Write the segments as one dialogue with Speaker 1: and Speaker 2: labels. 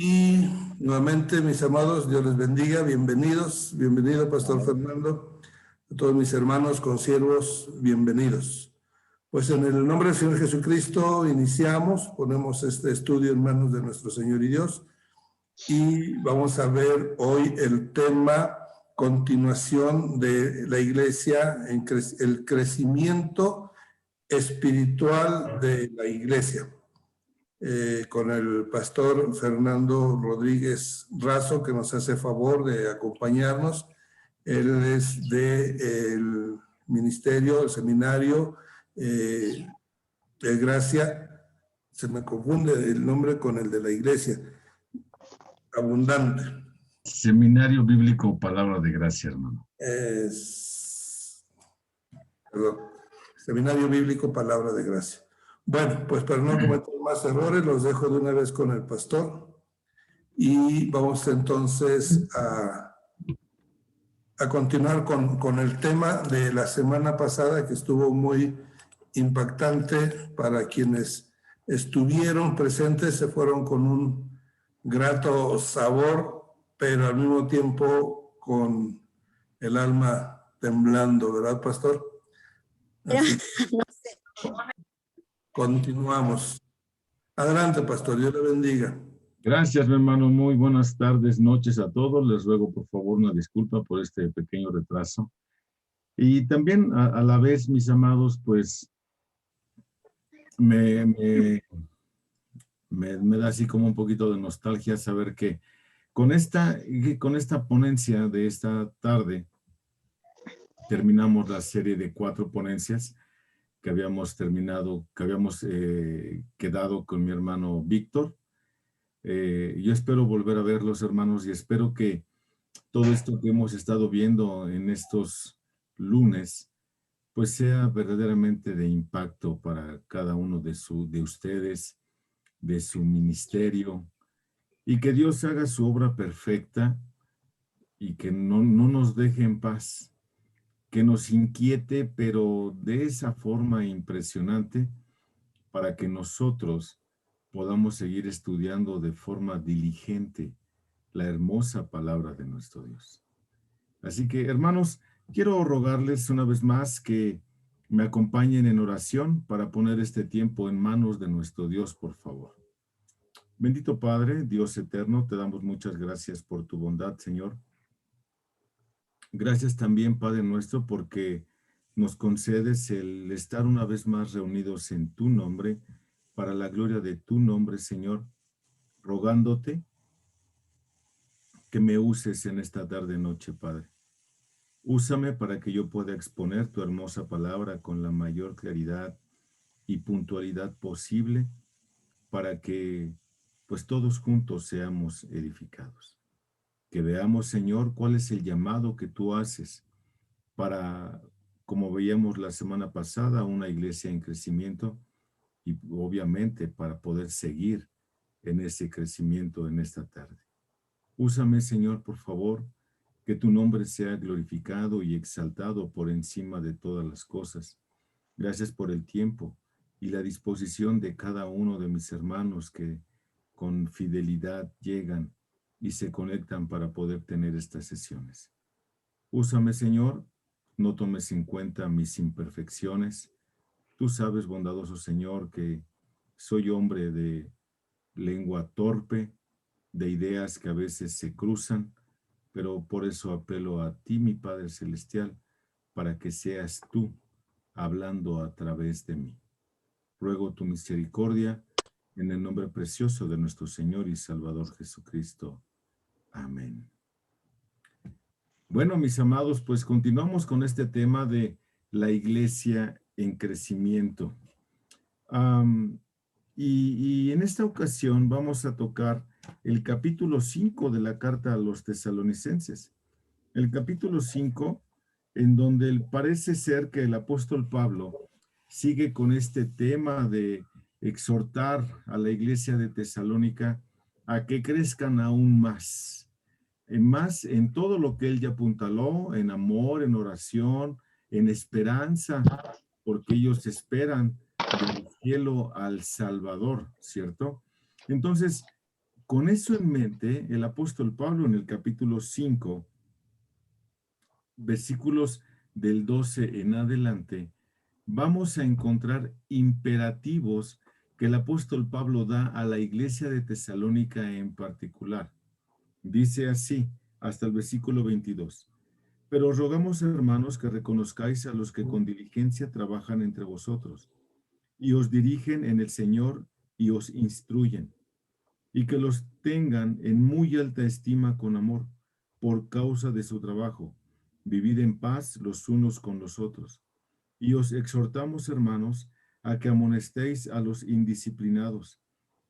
Speaker 1: Y nuevamente, mis amados, Dios les bendiga, bienvenidos, bienvenido Pastor Fernando, a todos mis hermanos, consiervos, bienvenidos. Pues en el nombre del Señor Jesucristo iniciamos, ponemos este estudio en manos de nuestro Señor y Dios, y vamos a ver hoy el tema continuación de la iglesia, el crecimiento espiritual de la iglesia. Con el pastor Fernando Rodríguez Razo, que nos hace favor de acompañarnos. Él es del ministerio, el seminario de Gracia. Se me confunde el nombre con el de la iglesia. Abundante.
Speaker 2: Seminario Bíblico Palabra de Gracia, hermano.
Speaker 1: Perdón. Seminario Bíblico Palabra de Gracia. Bueno, pues para no cometer más errores, los dejo de una vez con el pastor y vamos entonces a continuar con el tema de la semana pasada, que estuvo muy impactante para quienes estuvieron presentes, se fueron con un grato sabor, pero al mismo tiempo con el alma temblando, ¿verdad, pastor? Así. No sé. Continuamos. Adelante, pastor. Dios le bendiga.
Speaker 2: Gracias, mi hermano. Muy buenas tardes, noches a todos. Les ruego, por favor, una disculpa por este pequeño retraso. Y también, a la vez, mis amados, pues, me da así como un poquito de nostalgia saber que con esta ponencia de esta tarde, terminamos la serie de 4 ponencias que habíamos terminado, que habíamos quedado con mi hermano Víctor. Yo espero volver a verlos, hermanos, y espero que todo esto que hemos estado viendo en estos lunes, pues sea verdaderamente de impacto para cada uno de ustedes, de su ministerio, y que Dios haga su obra perfecta y que no nos deje en paz, que nos inquiete, pero de esa forma impresionante, para que nosotros podamos seguir estudiando de forma diligente la hermosa palabra de nuestro Dios. Así que, hermanos, quiero rogarles una vez más que me acompañen en oración para poner este tiempo en manos de nuestro Dios, por favor. Bendito Padre, Dios eterno, te damos muchas gracias por tu bondad, Señor. Gracias también, Padre nuestro, porque nos concedes el estar una vez más reunidos en tu nombre, para la gloria de tu nombre, Señor, rogándote que me uses en esta tarde-noche, Padre. Úsame para que yo pueda exponer tu hermosa palabra con la mayor claridad y puntualidad posible, para que, pues, todos juntos seamos edificados. Que veamos, Señor, cuál es el llamado que tú haces para, como veíamos la semana pasada, una iglesia en crecimiento, y obviamente para poder seguir en ese crecimiento en esta tarde. Úsame, Señor, por favor, que tu nombre sea glorificado y exaltado por encima de todas las cosas. Gracias por el tiempo y la disposición de cada uno de mis hermanos que con fidelidad llegan y se conectan para poder tener estas sesiones. Úsame, Señor, no tomes en cuenta mis imperfecciones. Tú sabes, bondadoso Señor, que soy hombre de lengua torpe, de ideas que a veces se cruzan, pero por eso apelo a ti, mi Padre Celestial, para que seas tú hablando a través de mí. Ruego tu misericordia en el nombre precioso de nuestro Señor y Salvador Jesucristo. Amén. Bueno, mis amados, pues continuamos con este tema de la iglesia en crecimiento. Y en esta ocasión vamos a tocar el capítulo 5 de la carta a los tesalonicenses. El capítulo 5, en donde parece ser que el apóstol Pablo sigue con este tema de exhortar a la iglesia de Tesalónica a que crezcan aún más en todo lo que él ya apuntaló, en amor, en oración, en esperanza, porque ellos esperan del cielo al Salvador, ¿cierto? Entonces, con eso en mente, el apóstol Pablo en el capítulo 5, versículos del 12 en adelante, vamos a encontrar imperativos que el apóstol Pablo da a la iglesia de Tesalónica en particular. Dice así, hasta el versículo 22. Pero os rogamos, hermanos, que reconozcáis a los que con diligencia trabajan entre vosotros, y os dirigen en el Señor y os instruyen, y que los tengan en muy alta estima con amor, por causa de su trabajo. Vivid en paz los unos con los otros. Y os exhortamos, hermanos, a que amonestéis a los indisciplinados,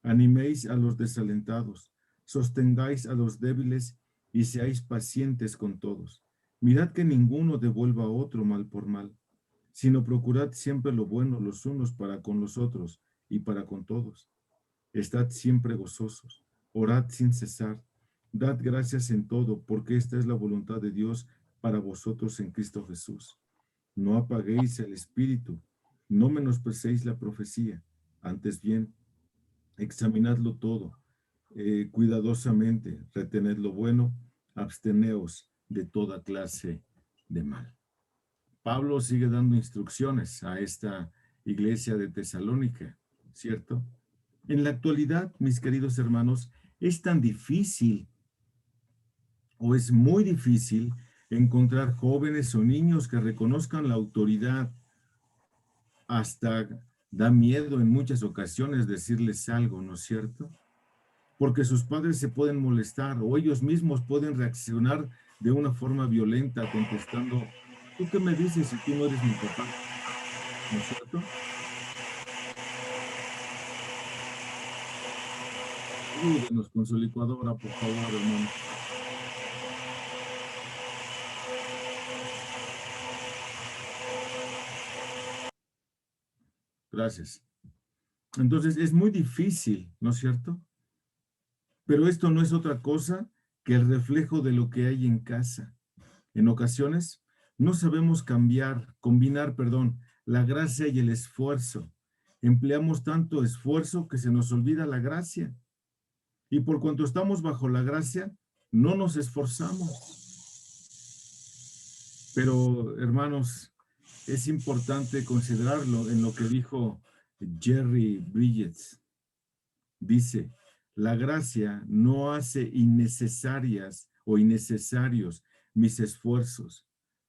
Speaker 2: animéis a los desalentados, sostengáis a los débiles y seáis pacientes con todos. Mirad que ninguno devuelva a otro mal por mal, sino procurad siempre lo bueno los unos para con los otros y para con todos. Estad siempre gozosos, orad sin cesar, dad gracias en todo, porque esta es la voluntad de Dios para vosotros en Cristo Jesús. No apaguéis el espíritu, no menosprecéis la profecía, antes bien, examinadlo todo, cuidadosamente, retened lo bueno, absteneos de toda clase de mal. Pablo sigue dando instrucciones a esta iglesia de Tesalónica, ¿cierto? En la actualidad, mis queridos hermanos, es tan difícil o es muy difícil encontrar jóvenes o niños que reconozcan la autoridad. Hasta da miedo en muchas ocasiones decirles algo, ¿no es cierto? Porque sus padres se pueden molestar o ellos mismos pueden reaccionar de una forma violenta contestando, ¿tú qué me dices si tú no eres mi papá? ¿No es cierto? Ayúdenos con su licuadora, por favor, hermano. Gracias. Entonces es muy difícil, ¿no es cierto? Pero esto no es otra cosa que el reflejo de lo que hay en casa. En ocasiones no sabemos combinar, la gracia y el esfuerzo. Empleamos tanto esfuerzo que se nos olvida la gracia. Y por cuanto estamos bajo la gracia, no nos esforzamos. Pero, hermanos, es importante considerarlo en lo que dijo Jerry Bridges. Dice, la gracia no hace innecesarias o innecesarios mis esfuerzos.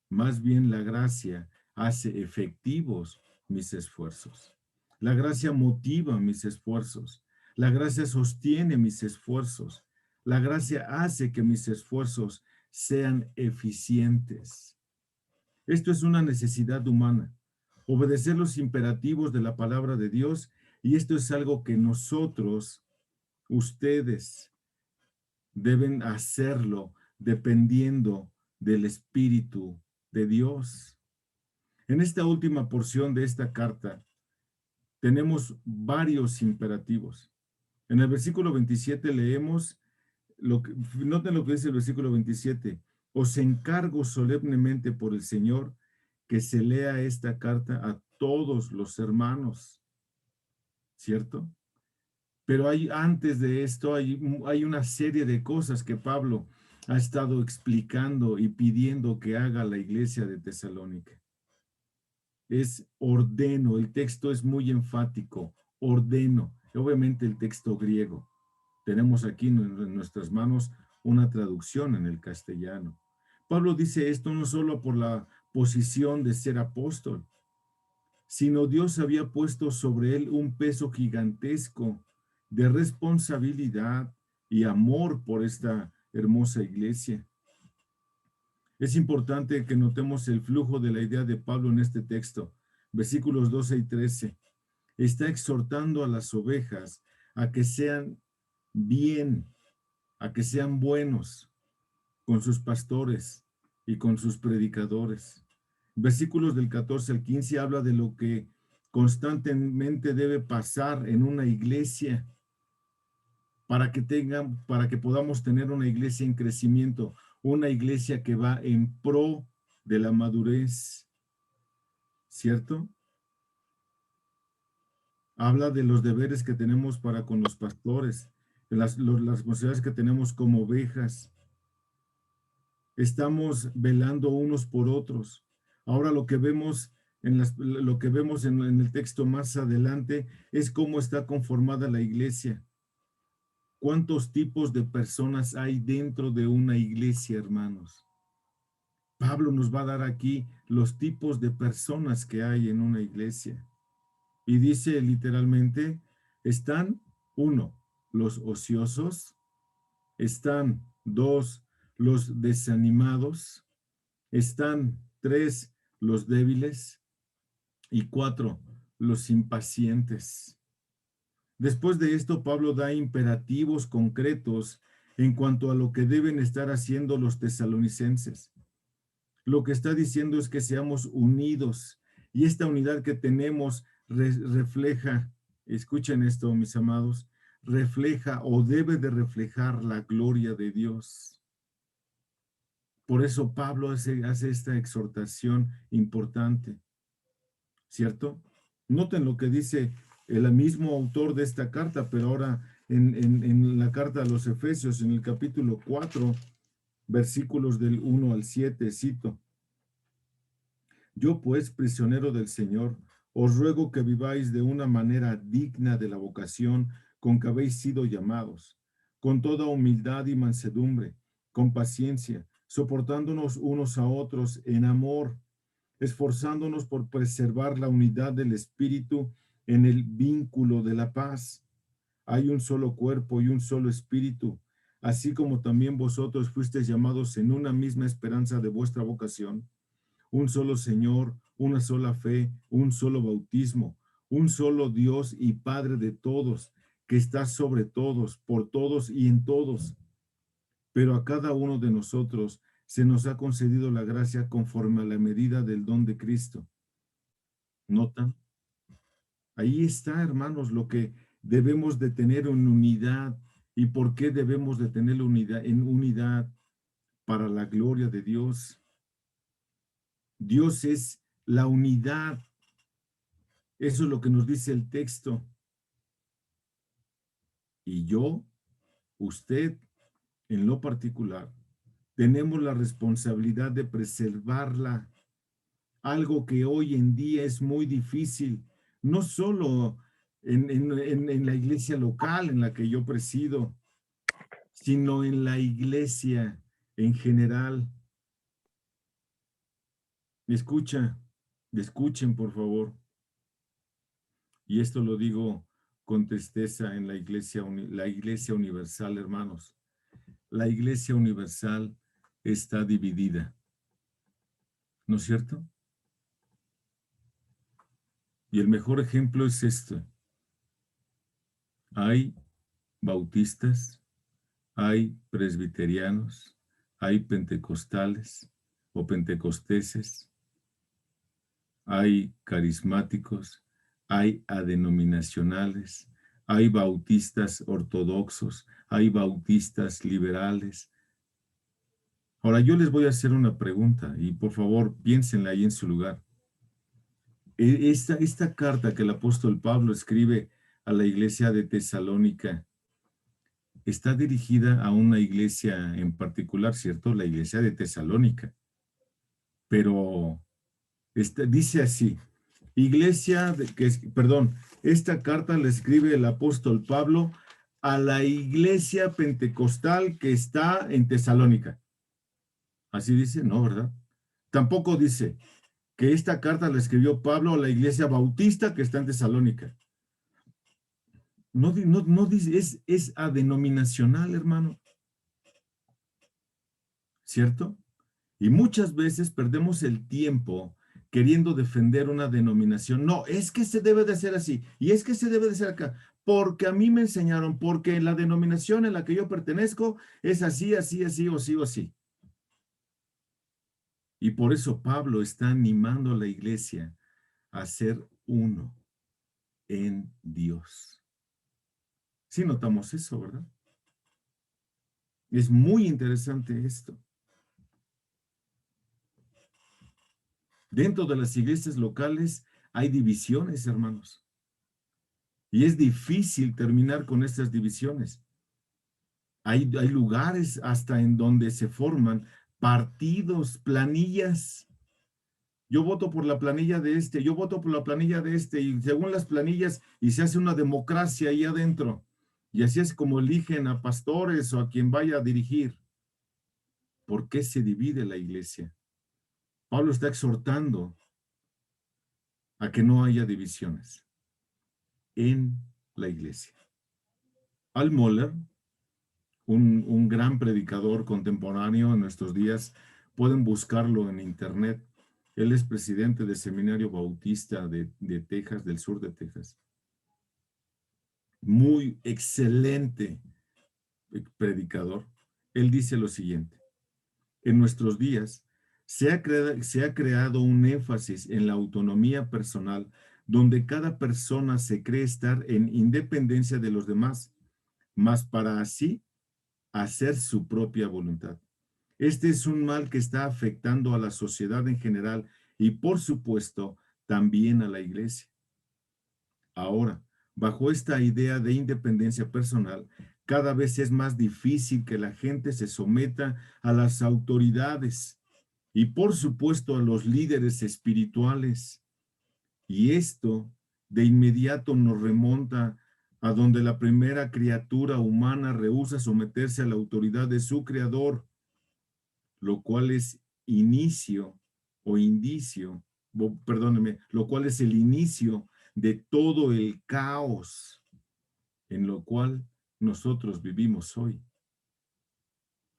Speaker 2: Más bien la gracia hace efectivos mis esfuerzos. La gracia motiva mis esfuerzos. La gracia sostiene mis esfuerzos. La gracia hace que mis esfuerzos sean eficientes. Esto es una necesidad humana. Obedecer los imperativos de la palabra de Dios, y esto es algo que nosotros, ustedes, deben hacerlo dependiendo del Espíritu de Dios. En esta última porción de esta carta tenemos varios imperativos. En el versículo 27 leemos, noten lo que dice el versículo 27, os encargo solemnemente por el Señor que se lea esta carta a todos los hermanos, ¿cierto? Pero antes de esto hay una serie de cosas que Pablo ha estado explicando y pidiendo que haga la iglesia de Tesalónica. Es ordeno, el texto es muy enfático, ordeno, obviamente el texto griego. Tenemos aquí en nuestras manos una traducción en el castellano. Pablo dice esto no solo por la posición de ser apóstol, sino Dios había puesto sobre él un peso gigantesco de responsabilidad y amor por esta hermosa iglesia. Es importante que notemos el flujo de la idea de Pablo en este texto, versículos 12 y 13. Está exhortando a las ovejas a que sean bien, a que sean buenos con sus pastores y con sus predicadores. Versículos del 14 al 15 habla de lo que constantemente debe pasar en una iglesia para que podamos tener una iglesia en crecimiento, una iglesia que va en pro de la madurez, ¿cierto? Habla de los deberes que tenemos para con los pastores. las responsabilidades que tenemos como ovejas. Estamos velando unos por otros. Ahora lo que vemos en el texto más adelante es cómo está conformada la iglesia. ¿Cuántos tipos de personas hay dentro de una iglesia, hermanos? Pablo nos va a dar aquí los tipos de personas que hay en una iglesia. Y dice literalmente, están, 1, los ociosos, están 2, los desanimados, están 3, los débiles y 4, los impacientes. Después de esto, Pablo da imperativos concretos en cuanto a lo que deben estar haciendo los tesalonicenses. Lo que está diciendo es que seamos unidos y esta unidad que tenemos refleja, escuchen esto, mis amados, refleja o debe de reflejar la gloria de Dios. Por eso Pablo hace esta exhortación importante, ¿cierto? Noten lo que dice el mismo autor de esta carta, pero ahora en la carta a los Efesios, en el capítulo 4, versículos del 1 al 7, cito: Yo pues, prisionero del Señor, os ruego que viváis de una manera digna de la vocación con que habéis sido llamados, con toda humildad y mansedumbre, con paciencia, soportándonos unos a otros en amor, esforzándonos por preservar la unidad del Espíritu en el vínculo de la paz. Hay un solo cuerpo y un solo Espíritu, así como también vosotros fuisteis llamados en una misma esperanza de vuestra vocación. Un solo Señor, una sola fe, un solo bautismo, un solo Dios y Padre de todos, que está sobre todos, por todos y en todos. Pero a cada uno de nosotros se nos ha concedido la gracia conforme a la medida del don de Cristo. ¿Notan? Ahí está, hermanos, lo que debemos de tener en unidad. ¿Y por qué debemos de tener unidad? Para la gloria de Dios. Dios es la unidad. Eso es lo que nos dice el texto. Y yo, usted, en lo particular, tenemos la responsabilidad de preservarla. Algo que hoy en día es muy difícil, no solo en la iglesia local en la que yo presido, sino en la iglesia en general. Escuchen por favor. Y esto lo digo con tristeza en la iglesia universal, hermanos. La iglesia universal está dividida, ¿no es cierto? Y el mejor ejemplo es esto. Hay bautistas, hay presbiterianos, hay pentecostales o pentecosteses, hay carismáticos, hay adenominacionales, hay bautistas ortodoxos, hay bautistas liberales. Ahora yo les voy a hacer una pregunta y por favor piénsenla ahí en su lugar. Esta carta que el apóstol Pablo escribe a la iglesia de Tesalónica está dirigida a una iglesia en particular, ¿cierto? La iglesia de Tesalónica. Pero dice así, esta carta la escribe el apóstol Pablo a la iglesia pentecostal que está en Tesalónica. Así dice, no, ¿verdad? Tampoco dice que esta carta la escribió Pablo a la iglesia bautista que está en Tesalónica. No dice, es adenominacional, hermano. ¿Cierto? Y muchas veces perdemos el tiempo queriendo defender una denominación. No, es que se debe de hacer así, y es que se debe de hacer acá, porque a mí me enseñaron, porque la denominación en la que yo pertenezco es así, así, así, o sí, o sí. Y por eso Pablo está animando a la iglesia a ser uno en Dios. Sí notamos eso, ¿verdad? Es muy interesante esto. Dentro de las iglesias locales hay divisiones, hermanos. Y es difícil terminar con estas divisiones. Hay lugares hasta en donde se forman partidos, planillas. Yo voto por la planilla de este, yo voto por la planilla de este, y según las planillas, y se hace una democracia ahí adentro. Y así es como eligen a pastores o a quien vaya a dirigir. ¿Por qué se divide la iglesia? Pablo está exhortando a que no haya divisiones en la iglesia. Al Mohler, un gran predicador contemporáneo en nuestros días, pueden buscarlo en internet. Él es presidente del Seminario Bautista de Texas, del sur de Texas. Muy excelente predicador. Él dice lo siguiente: en nuestros días se ha creado un énfasis en la autonomía personal, donde cada persona se cree estar en independencia de los demás, mas para así hacer su propia voluntad. Este es un mal que está afectando a la sociedad en general y, por supuesto, también a la iglesia. Ahora, bajo esta idea de independencia personal, cada vez es más difícil que la gente se someta a las autoridades y, por supuesto, a los líderes espirituales. Y esto de inmediato nos remonta a donde la primera criatura humana rehúsa someterse a la autoridad de su creador, lo cual es inicio o indicio, perdóneme, lo cual es el inicio de todo el caos en lo cual nosotros vivimos hoy.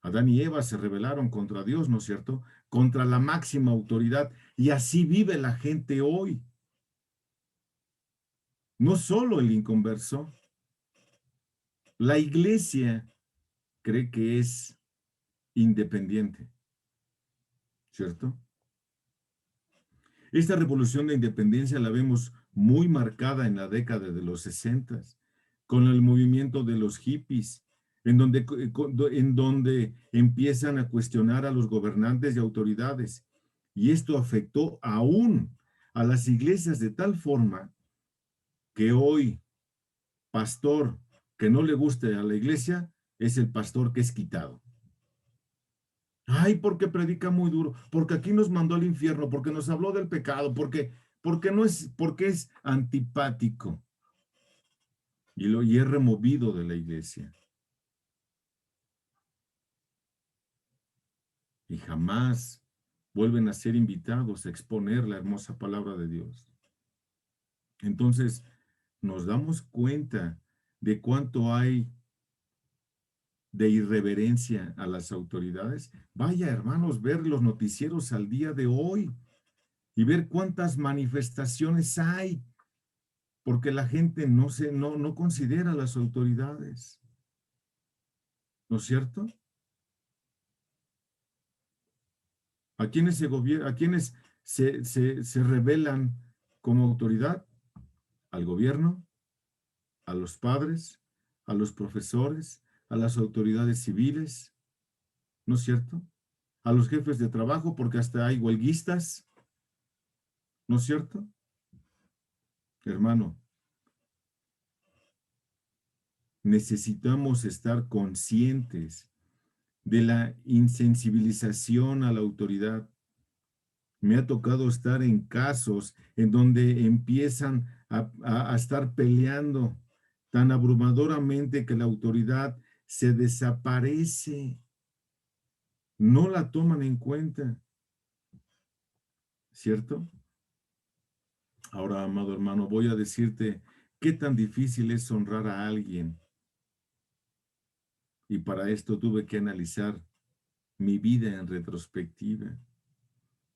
Speaker 2: Adán y Eva se rebelaron contra Dios, ¿no es cierto? Contra la máxima autoridad, y así vive la gente hoy. No solo el inconverso, la iglesia cree que es independiente, ¿cierto? Esta revolución de independencia la vemos muy marcada en la década de los 60, con el movimiento de los hippies, en donde empiezan a cuestionar a los gobernantes y autoridades. Y esto afectó aún a las iglesias de tal forma que hoy, pastor que no le guste a la iglesia, es el pastor que es quitado. Ay, porque predica muy duro, porque aquí nos mandó al infierno, porque nos habló del pecado, porque es antipático y es removido de la iglesia. Y jamás vuelven a ser invitados a exponer la hermosa palabra de Dios. Entonces, nos damos cuenta de cuánto hay de irreverencia a las autoridades. Vaya, hermanos, ver los noticieros al día de hoy y ver cuántas manifestaciones hay, porque la gente no considera a las autoridades. ¿No es cierto? ¿A quiénes se rebelan como autoridad? Al gobierno, a los padres, a los profesores, a las autoridades civiles, ¿no es cierto? A los jefes de trabajo, porque hasta hay huelguistas, ¿no es cierto? Hermano, necesitamos estar conscientes de la insensibilización a la autoridad. Me ha tocado estar en casos en donde empiezan a estar peleando tan abrumadoramente que la autoridad se desaparece. No la toman en cuenta, ¿cierto? Ahora, amado hermano, voy a decirte qué tan difícil es honrar a alguien. Y para esto tuve que analizar mi vida en retrospectiva.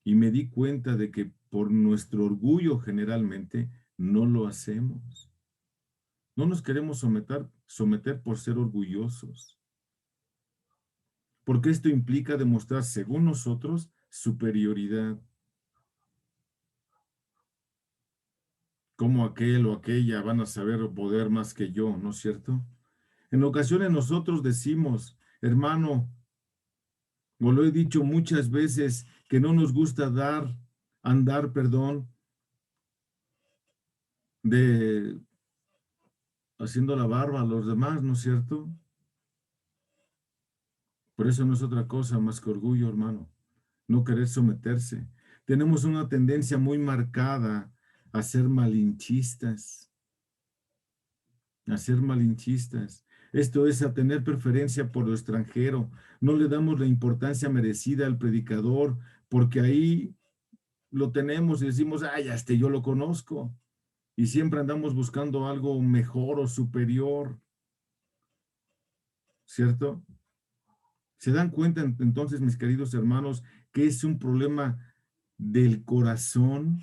Speaker 2: Y me di cuenta de que por nuestro orgullo generalmente no lo hacemos. No nos queremos someter por ser orgullosos. Porque esto implica demostrar, según nosotros, superioridad. Como aquel o aquella van a saber o poder más que yo, ¿no es cierto? En ocasiones nosotros decimos, hermano, o lo he dicho muchas veces, que no nos gusta andar, de haciendo la barba a los demás, ¿no es cierto? Pero eso no es otra cosa más que orgullo, hermano. No querer someterse. Tenemos una tendencia muy marcada a ser malinchistas, a ser malinchistas. Esto es a tener preferencia por lo extranjero. No le damos la importancia merecida al predicador, porque ahí lo tenemos y decimos, ay, yo lo conozco. Y siempre andamos buscando algo mejor o superior, ¿cierto? ¿Se dan cuenta entonces, mis queridos hermanos, que es un problema del corazón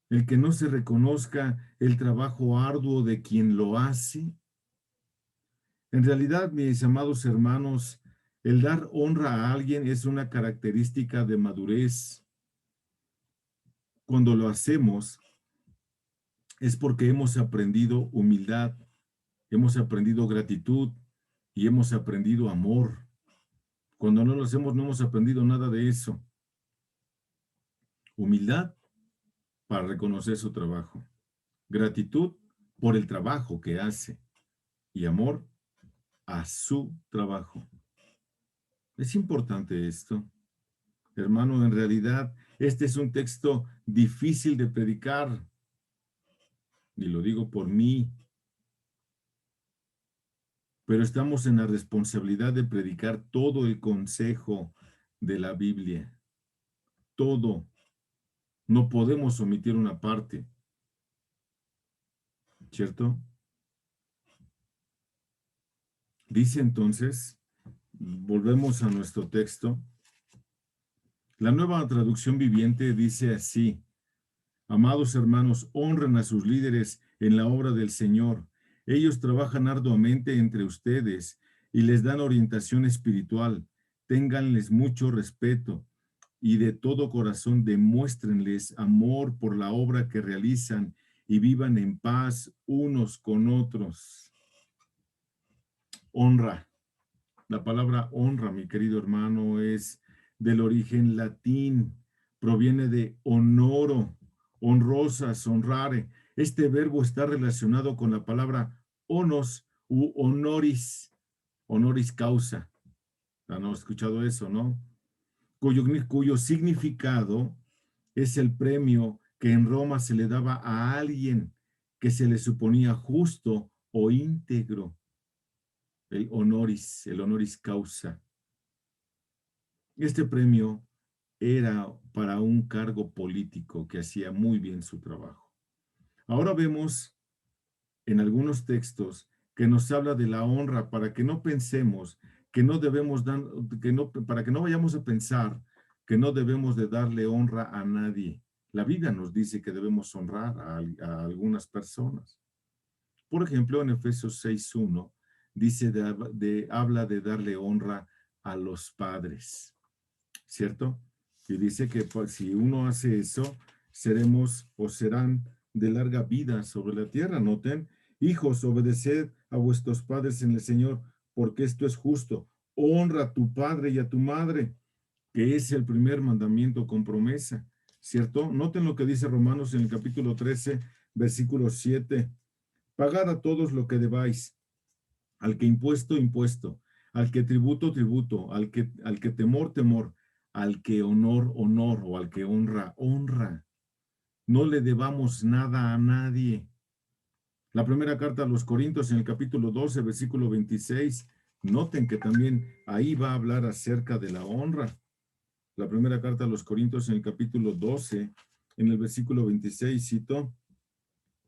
Speaker 2: el que no se reconozca el trabajo arduo de quien lo hace? En realidad, mis amados hermanos, el dar honra a alguien es una característica de madurez. Cuando lo hacemos es porque hemos aprendido humildad, hemos aprendido gratitud y hemos aprendido amor. Cuando no lo hacemos, no hemos aprendido nada de eso. Humildad para reconocer su trabajo. Gratitud por el trabajo que hace. Y amor a su trabajo. Es importante esto. Hermano, en realidad, este es un texto difícil de predicar. Y lo digo por mí. Pero estamos en la responsabilidad de predicar todo el consejo de la Biblia. Todo. No podemos omitir una parte. ¿Cierto? Dice entonces, volvemos a nuestro texto. La Nueva Traducción Viviente dice así: amados hermanos, honren a sus líderes en la obra del Señor. Ellos trabajan arduamente entre ustedes y les dan orientación espiritual. Ténganles mucho respeto y de todo corazón demuéstrenles amor por la obra que realizan y vivan en paz unos con otros. Honra. La palabra honra, mi querido hermano, es del origen latín. Proviene de honoro, honrosas, honrare. Este verbo está relacionado con la palabra onos u honoris, honoris causa. ¿Han escuchado eso, no? Cuyo significado es el premio que en Roma se le daba a alguien que se le suponía justo o íntegro. El honoris causa. Este premio era para un cargo político que hacía muy bien su trabajo. Ahora vemos en algunos textos que nos habla de la honra para que no pensemos que no debemos dar, para que no vayamos a pensar que no debemos de darle honra a nadie. La Biblia nos dice que debemos honrar a algunas personas. Por ejemplo, en Efesios 6:1 dice habla de darle honra a los padres, ¿cierto? Y dice que si uno hace eso, seremos o serán de larga vida sobre la tierra. Noten, hijos, obedeced a vuestros padres en el Señor, porque esto es justo. Honra a tu padre y a tu madre, que es el primer mandamiento con promesa, ¿cierto? Noten lo que dice Romanos en el capítulo 13, versículo 7. Pagad a todos lo que debáis, al que impuesto, impuesto, al que tributo, tributo, al que temor, temor, al que honor, honor, o al que honra, honra. No le debamos nada a nadie. La primera carta a los Corintios en el capítulo 12, versículo 26, noten que también ahí va a hablar acerca de la honra. La primera carta a los Corintios en el capítulo 12, en el versículo 26, cito: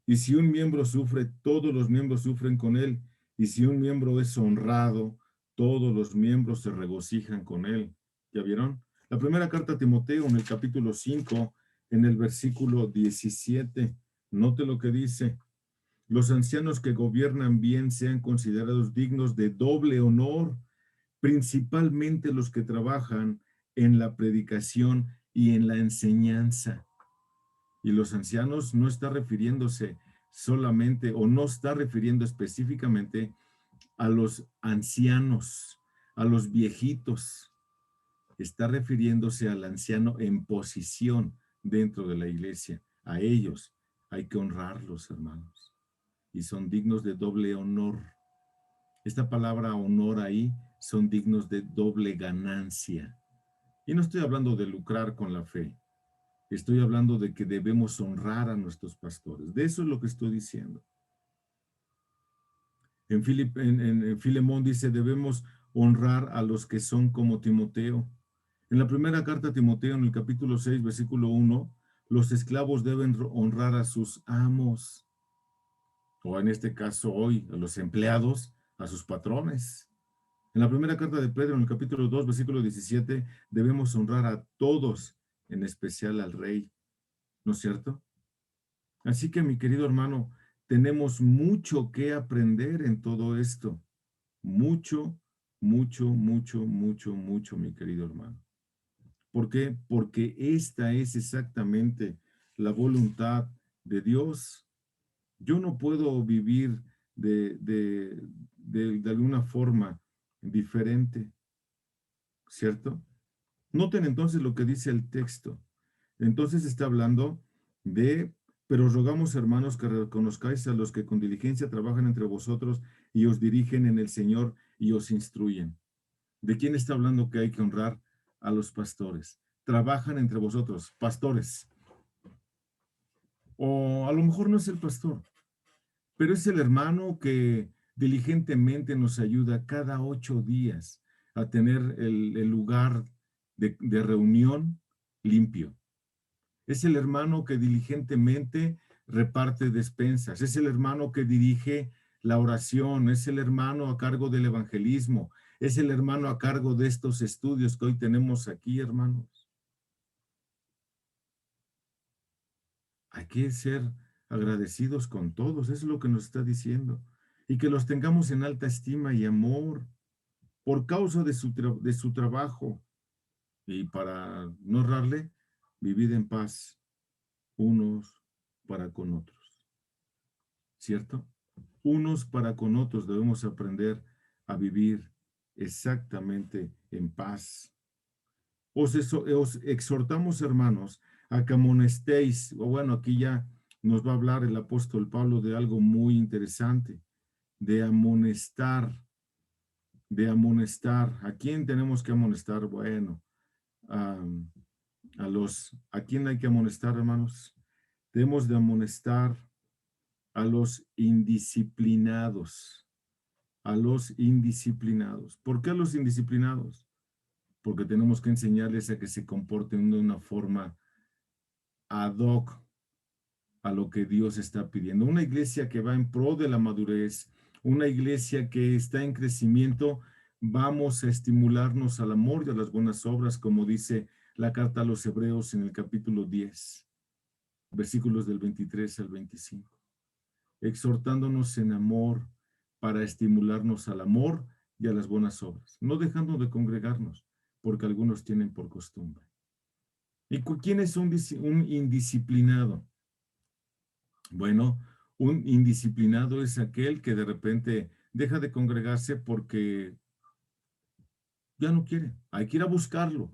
Speaker 2: y si un miembro sufre, todos los miembros sufren con él. Y si un miembro es honrado, todos los miembros se regocijan con él. ¿Ya vieron? La primera carta a Timoteo, en el capítulo 5, en el versículo 17. Note lo que dice: los ancianos que gobiernan bien sean considerados dignos de doble honor, principalmente los que trabajan en la predicación y en la enseñanza. Y los ancianos no está refiriéndose solamente o no está refiriendo específicamente a los ancianos, a los viejitos. Está refiriéndose al anciano en posición dentro de la iglesia. A ellos hay que honrarlos, hermanos. Y son dignos de doble honor. Esta palabra honor ahí son dignos de doble ganancia. Y no estoy hablando de lucrar con la fe. Estoy hablando de que debemos honrar a nuestros pastores. De eso es lo que estoy diciendo. En Filemón dice, debemos honrar a los que son como Timoteo. En la primera carta a Timoteo, en el capítulo 6, versículo 1, los esclavos deben honrar a sus amos, o en este caso hoy, a los empleados, a sus patrones. En la primera carta de Pedro, en el capítulo 2, versículo 17, debemos honrar a todos, en especial al rey, ¿no es cierto? Así que, mi querido hermano, tenemos mucho que aprender en todo esto. Mucho, mucho, mucho, mucho, mucho, mi querido hermano. ¿Por qué? Porque esta es exactamente la voluntad de Dios. Yo no puedo vivir de alguna forma diferente, ¿cierto? Noten entonces lo que dice el texto. Entonces está hablando de, pero os rogamos, hermanos, que reconozcáis a los que con diligencia trabajan entre vosotros y os dirigen en el Señor y os instruyen. ¿De quién está hablando que hay que honrar? A los pastores. Trabajan entre vosotros, pastores. O a lo mejor no es el pastor, pero es el hermano que diligentemente nos ayuda cada 8 días a tener el lugar de reunión limpio. Es el hermano que diligentemente reparte despensas. Es el hermano que dirige la oración. Es el hermano a cargo del evangelismo. Es el hermano a cargo de estos estudios que hoy tenemos aquí, hermanos. Hay que ser agradecidos con todos. Eso es lo que nos está diciendo. Y que los tengamos en alta estima y amor por causa de su trabajo. Y para no errarle, vivid en paz unos para con otros. ¿Cierto? Unos para con otros debemos aprender a vivir exactamente en paz. Os exhortamos, hermanos, a que amonestéis, o bueno, aquí ya nos va a hablar el apóstol Pablo de algo muy interesante, de amonestar, de amonestar. ¿A quién tenemos que amonestar? Bueno, ¿a quién hay que amonestar, hermanos? Debemos de amonestar a los indisciplinados, a los indisciplinados. ¿Por qué a los indisciplinados? Porque tenemos que enseñarles a que se comporten de una forma ad hoc a lo que Dios está pidiendo. Una iglesia que va en pro de la madurez, una iglesia que está en crecimiento, vamos a estimularnos al amor y a las buenas obras, como dice la carta a los Hebreos en el capítulo 10, versículos del 23 al 25. Exhortándonos en amor para estimularnos al amor y a las buenas obras, no dejando de congregarnos, porque algunos tienen por costumbre. ¿Y quién es un indisciplinado? Bueno, un indisciplinado es aquel que de repente deja de congregarse porque ya no quiere. Hay que ir a buscarlo.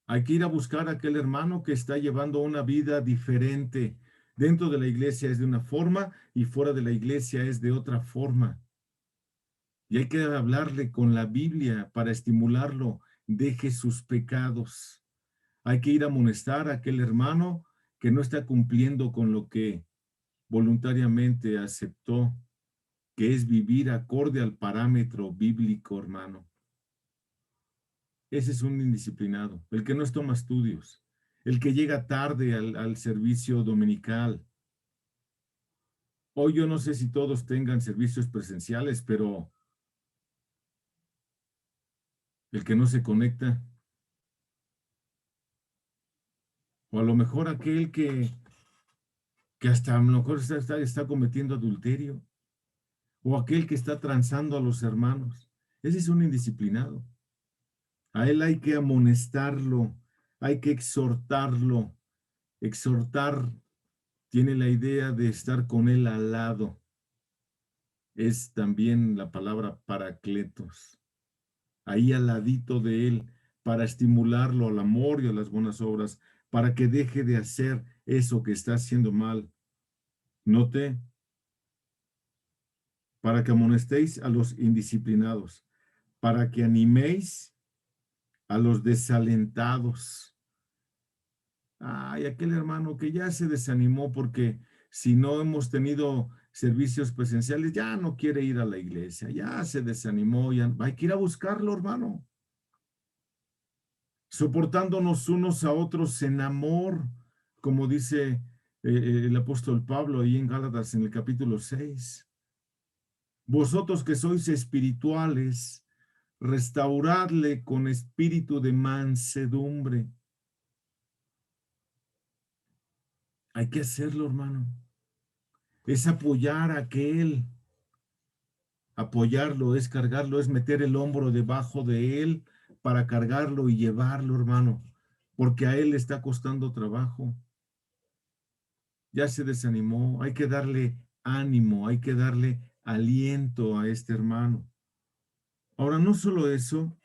Speaker 2: Hay que ir a buscar a aquel hermano que está llevando una vida diferente. Dentro de la iglesia es de una forma y fuera de la iglesia es de otra forma. Y hay que hablarle con la Biblia para estimularlo. Deje sus pecados. Hay que ir a amonestar a aquel hermano que no está cumpliendo con lo que voluntariamente aceptó, que es vivir acorde al parámetro bíblico, hermano. Ese es un indisciplinado, el que no toma estudios, el que llega tarde al servicio dominical. Hoy yo no sé si todos tengan servicios presenciales, pero el que no se conecta, o a lo mejor aquel que hasta a lo mejor está cometiendo adulterio, o aquel que está transando a los hermanos. Ese es un indisciplinado. A él hay que amonestarlo, hay que exhortarlo. Exhortar tiene la idea de estar con él al lado. Es también la palabra paracletos. Ahí al ladito de él, para estimularlo al amor y a las buenas obras, para que deje de hacer eso que está haciendo mal. Note para que amonestéis a los indisciplinados, para que animéis a los desalentados. Ay, aquel hermano que ya se desanimó porque si no hemos tenido servicios presenciales, ya no quiere ir a la iglesia, ya se desanimó, ya hay que ir a buscarlo, hermano. Soportándonos unos a otros en amor, como dice el apóstol Pablo ahí en Gálatas en el capítulo 6. Vosotros que sois espirituales, restauradle con espíritu de mansedumbre. Hay que hacerlo, hermano. Es apoyar a aquel. Apoyarlo es cargarlo, es meter el hombro debajo de él para cargarlo y llevarlo, hermano, porque a él le está costando trabajo. Ya se desanimó, hay que darle ánimo, hay que darle aliento a este hermano. Ahora, no solo eso,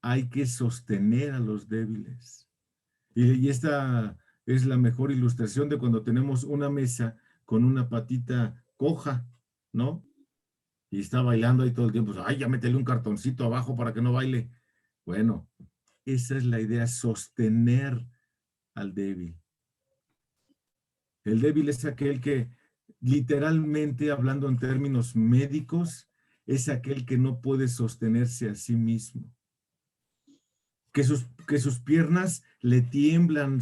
Speaker 2: hay que sostener a los débiles. Y esta es la mejor ilustración de cuando tenemos una mesa con una patita coja, ¿no? Y está bailando ahí todo el tiempo. Ay, ya métele un cartoncito abajo para que no baile. Bueno, esa es la idea, sostener al débil. El débil es aquel que, literalmente hablando en términos médicos, es aquel que no puede sostenerse a sí mismo. Que sus piernas le tiemblan,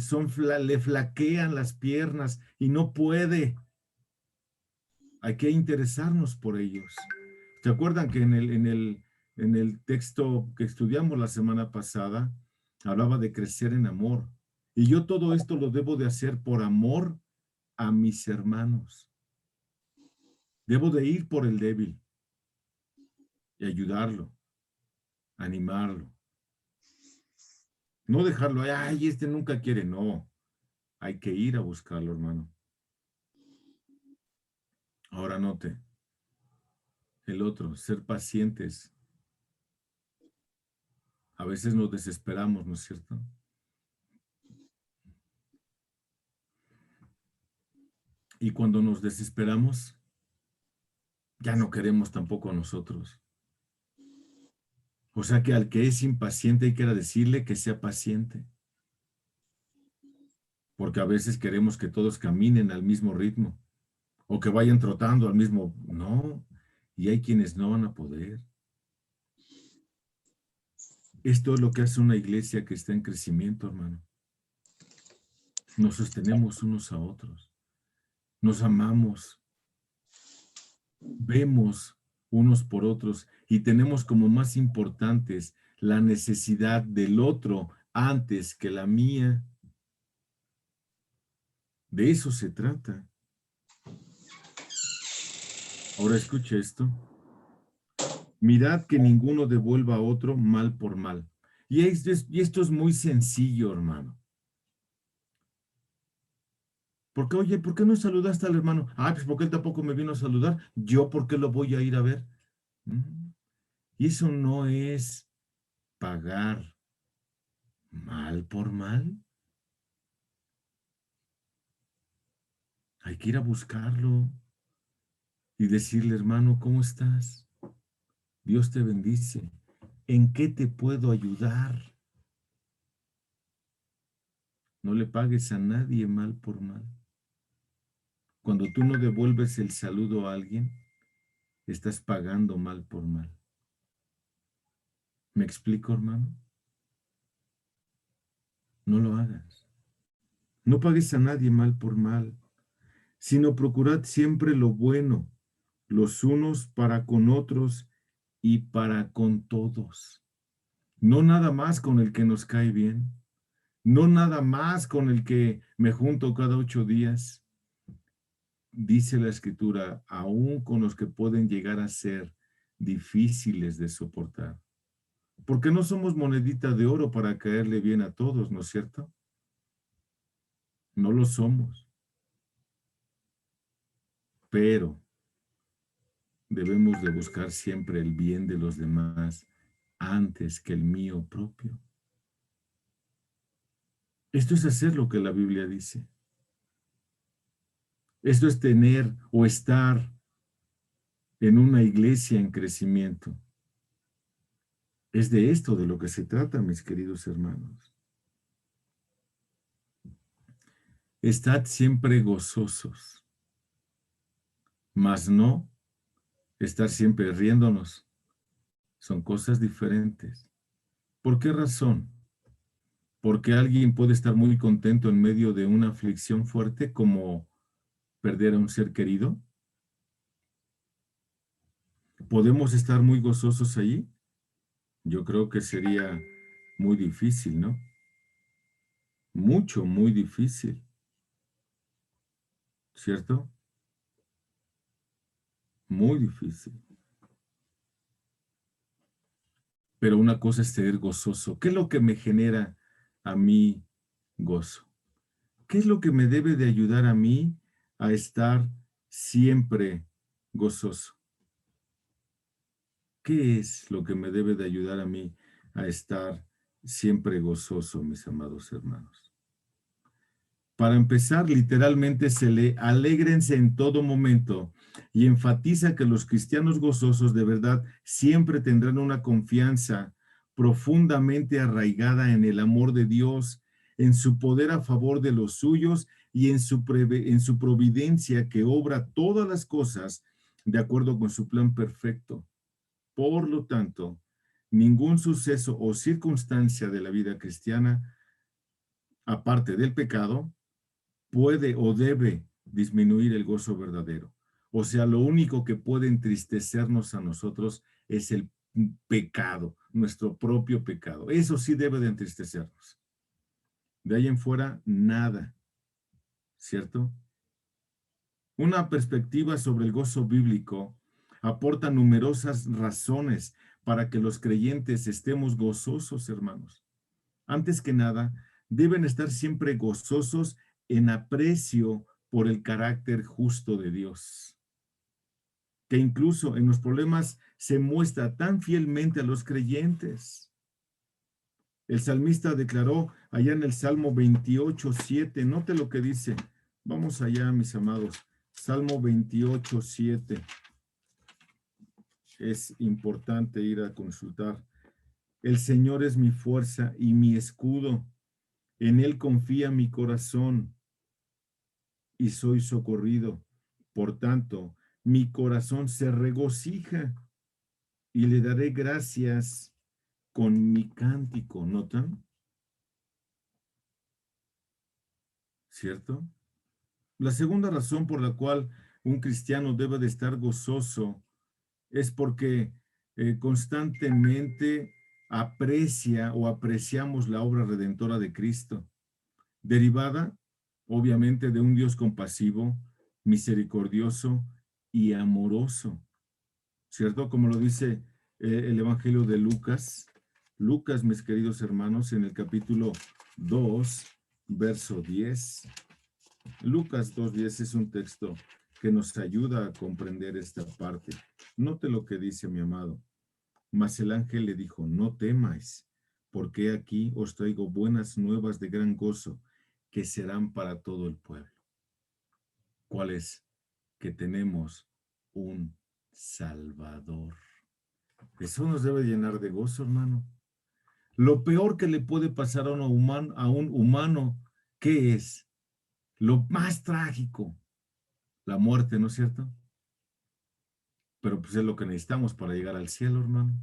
Speaker 2: le flaquean las piernas y no puede. Hay que interesarnos por ellos. ¿Se acuerdan que en el texto que estudiamos la semana pasada hablaba de crecer en amor? Y yo todo esto lo debo de hacer por amor a mis hermanos. Debo de ir por el débil y ayudarlo, animarlo. No dejarlo, ay, este nunca quiere, no. Hay que ir a buscarlo, hermano. Ahora note, el otro, ser pacientes. A veces nos desesperamos, ¿no es cierto? Y cuando nos desesperamos, ya no queremos tampoco a nosotros. O sea que al que es impaciente hay que decirle que sea paciente. Porque a veces queremos que todos caminen al mismo ritmo o que vayan trotando al mismo. No, y hay quienes no van a poder. Esto es lo que hace una iglesia que está en crecimiento, hermano. Nos sostenemos unos a otros. Nos amamos. Vemos unos por otros y tenemos como más importantes la necesidad del otro antes que la mía. De eso se trata. Ahora escuche esto. Mirad que ninguno devuelva a otro mal por mal. Y esto es muy sencillo, hermano. Porque, oye, ¿por qué no saludaste al hermano? Ah, pues porque él tampoco me vino a saludar. ¿Yo por qué lo voy a ir a ver? Y eso no es pagar mal por mal. Hay que ir a buscarlo y decirle, hermano, ¿cómo estás? Dios te bendice. ¿En qué te puedo ayudar? No le pagues a nadie mal por mal. Cuando tú no devuelves el saludo a alguien, estás pagando mal por mal. ¿Me explico, hermano? No lo hagas. No pagues a nadie mal por mal, sino procurad siempre lo bueno, los unos para con otros y para con todos. No nada más con el que nos cae bien, no nada más con el que me junto cada 8 días. Dice la Escritura, aún con los que pueden llegar a ser difíciles de soportar. Porque no somos monedita de oro para caerle bien a todos, ¿no es cierto? No lo somos. Pero debemos de buscar siempre el bien de los demás antes que el mío propio. Esto es hacer lo que la Biblia dice. Esto es tener o estar en una iglesia en crecimiento. Es de esto de lo que se trata, mis queridos hermanos. Estad siempre gozosos, mas no estar siempre riéndonos. Son cosas diferentes. ¿Por qué razón? Porque alguien puede estar muy contento en medio de una aflicción fuerte como perder a un ser querido. ¿Podemos estar muy gozosos allí? Yo creo que sería muy difícil, ¿no? Mucho, muy difícil. ¿Cierto? Muy difícil. Pero una cosa es ser gozoso. ¿Qué es lo que me genera a mí gozo? ¿Qué es lo que me debe de ayudar a mí a estar siempre gozoso? ¿Qué es lo que me debe de ayudar a mí a estar siempre gozoso, mis amados hermanos? Para empezar, literalmente se lee, alégrense en todo momento, y enfatiza que los cristianos gozosos de verdad siempre tendrán una confianza profundamente arraigada en el amor de Dios, en su poder a favor de los suyos y en su providencia que obra todas las cosas de acuerdo con su plan perfecto. Por lo tanto, ningún suceso o circunstancia de la vida cristiana, aparte del pecado, puede o debe disminuir el gozo verdadero. O sea, lo único que puede entristecernos a nosotros es el pecado, nuestro propio pecado. Eso sí debe de entristecernos. De ahí en fuera, nada. ¿Cierto? Una perspectiva sobre el gozo bíblico aporta numerosas razones para que los creyentes estemos gozosos, hermanos. Antes que nada, deben estar siempre gozosos en aprecio por el carácter justo de Dios, que incluso en los problemas se muestra tan fielmente a los creyentes. El salmista declaró allá en el Salmo 28:7, note lo que dice. Vamos allá, mis amados. Salmo 28:7. Es importante ir a consultar. El Señor es mi fuerza y mi escudo. En Él confía mi corazón y soy socorrido. Por tanto, mi corazón se regocija y le daré gracias con mi cántico. ¿Notan? ¿Cierto? La segunda razón por la cual un cristiano debe de estar gozoso es porque constantemente aprecia o apreciamos la obra redentora de Cristo, derivada obviamente de un Dios compasivo, misericordioso y amoroso, ¿cierto? Como lo dice el Evangelio de Lucas. Lucas, mis queridos hermanos, en el capítulo 2, verso 10. Lucas 2:10 es un texto que nos ayuda a comprender esta parte. Note lo que dice mi amado. Mas el ángel le dijo, no temáis, porque aquí os traigo buenas nuevas de gran gozo, que serán para todo el pueblo. ¿Cuál es? Que tenemos un Salvador. Eso nos debe llenar de gozo, hermano. Lo peor que le puede pasar a un humano, ¿qué es? Lo más trágico, la muerte, ¿no es cierto? Pero pues es lo que necesitamos para llegar al cielo, hermano.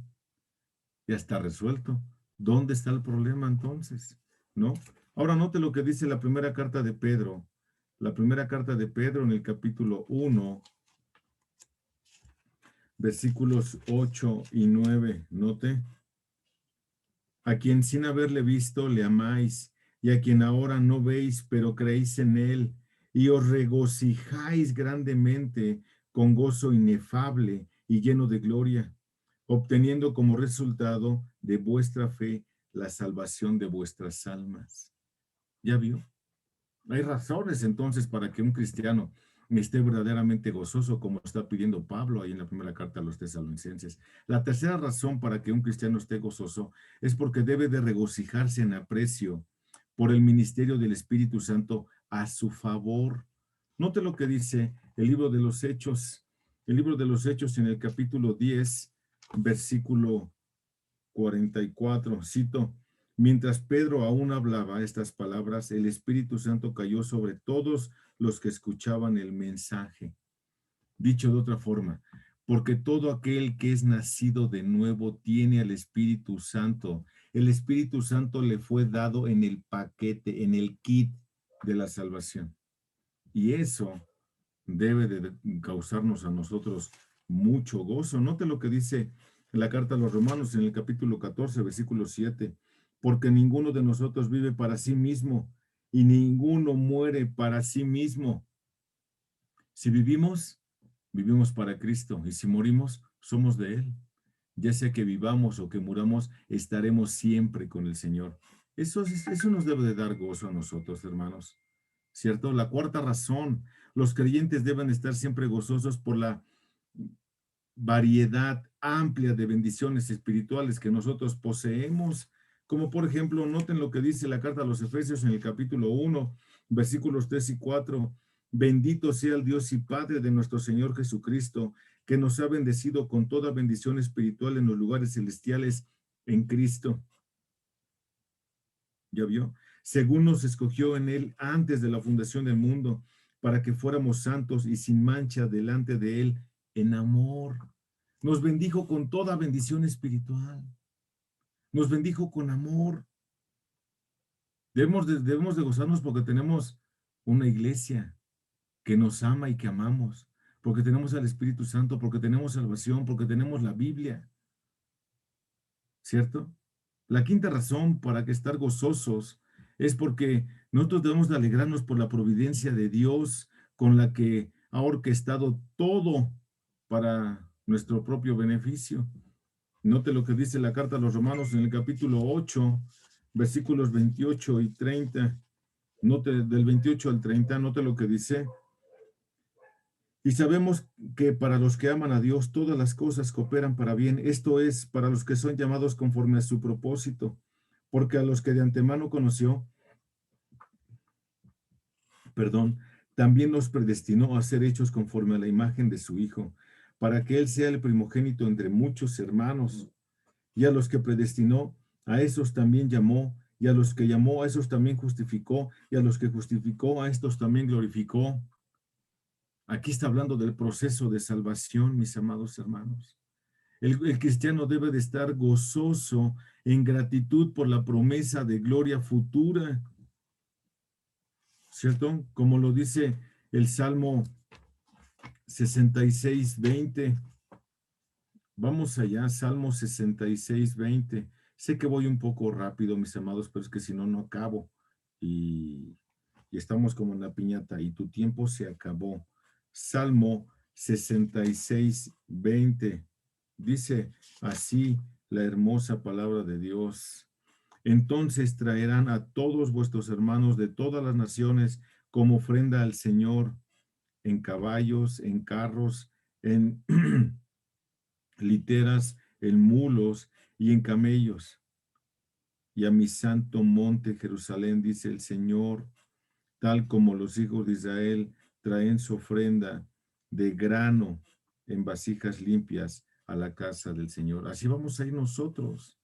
Speaker 2: Ya está resuelto. ¿Dónde está el problema entonces? ¿No? Ahora note lo que dice la primera carta de Pedro. La primera carta de Pedro en el capítulo 1, versículos 8 y 9. Note. A quien sin haberle visto le amáis, y a quien ahora no veis, pero creéis en él, y os regocijáis grandemente con gozo inefable y lleno de gloria, obteniendo como resultado de vuestra fe la salvación de vuestras almas. ¿Ya vio? Hay razones entonces para que un cristiano esté verdaderamente gozoso, como está pidiendo Pablo ahí en la primera carta a los tesalonicenses. La tercera razón para que un cristiano esté gozoso es porque debe de regocijarse en aprecio por el ministerio del Espíritu Santo a su favor. Note lo que dice el libro de los Hechos. El libro de los Hechos en el capítulo 10, versículo 44, cito: mientras Pedro aún hablaba estas palabras, el Espíritu Santo cayó sobre todos los que escuchaban el mensaje. Dicho de otra forma, porque todo aquel que es nacido de nuevo tiene al Espíritu Santo. El Espíritu Santo le fue dado en el paquete, en el kit de la salvación. Y eso debe de causarnos a nosotros mucho gozo. Note lo que dice en la carta a los Romanos en el capítulo 14, versículo 7. Porque ninguno de nosotros vive para sí mismo y ninguno muere para sí mismo. Si vivimos, vivimos para Cristo, y si morimos, somos de Él. Ya sea que vivamos o que muramos, estaremos siempre con el Señor. Eso nos debe de dar gozo a nosotros, hermanos. ¿Cierto? La cuarta razón, los creyentes deben estar siempre gozosos por la variedad amplia de bendiciones espirituales que nosotros poseemos. Como por ejemplo, noten lo que dice la carta a los Efesios en el capítulo 1, versículos 3 y 4. Bendito sea el Dios y Padre de nuestro Señor Jesucristo, que nos ha bendecido con toda bendición espiritual en los lugares celestiales en Cristo. ¿Ya vio? Según nos escogió en Él antes de la fundación del mundo, para que fuéramos santos y sin mancha delante de Él en amor. Nos bendijo con toda bendición espiritual. Nos bendijo con amor. Debemos de gozarnos porque tenemos una iglesia que nos ama y que amamos, porque tenemos al Espíritu Santo, porque tenemos salvación, porque tenemos la Biblia. ¿Cierto? La quinta razón para que estar gozosos es porque nosotros debemos de alegrarnos por la providencia de Dios con la que ha orquestado todo para nuestro propio beneficio. Note lo que dice la carta a los Romanos en el capítulo 8, versículos 28 y 30. Note del 28 al 30, note lo que dice. Y sabemos que para los que aman a Dios, todas las cosas cooperan para bien. Esto es, para los que son llamados conforme a su propósito. Porque a los que de antemano conoció, también los predestinó a ser hechos conforme a la imagen de su Hijo, para que Él sea el primogénito entre muchos hermanos. Y a los que predestinó, a esos también llamó, y a los que llamó, a esos también justificó, y a los que justificó, a estos también glorificó. Aquí está hablando del proceso de salvación, mis amados hermanos. El cristiano debe de estar gozoso en gratitud por la promesa de gloria futura, ¿cierto? Como lo dice el Salmo 66:20. Vamos allá, Salmo 66:20. Sé que voy un poco rápido, mis amados, pero es que si no, no acabo. Y estamos como en la piñata y tu tiempo se acabó. Salmo 66:20. Dice así la hermosa palabra de Dios. Entonces traerán a todos vuestros hermanos de todas las naciones como ofrenda al Señor, en caballos, en carros, en literas, en mulos y en camellos. Y a mi santo monte Jerusalén, dice el Señor, tal como los hijos de Israel traen su ofrenda de grano en vasijas limpias a la casa del Señor. Así vamos a ir nosotros.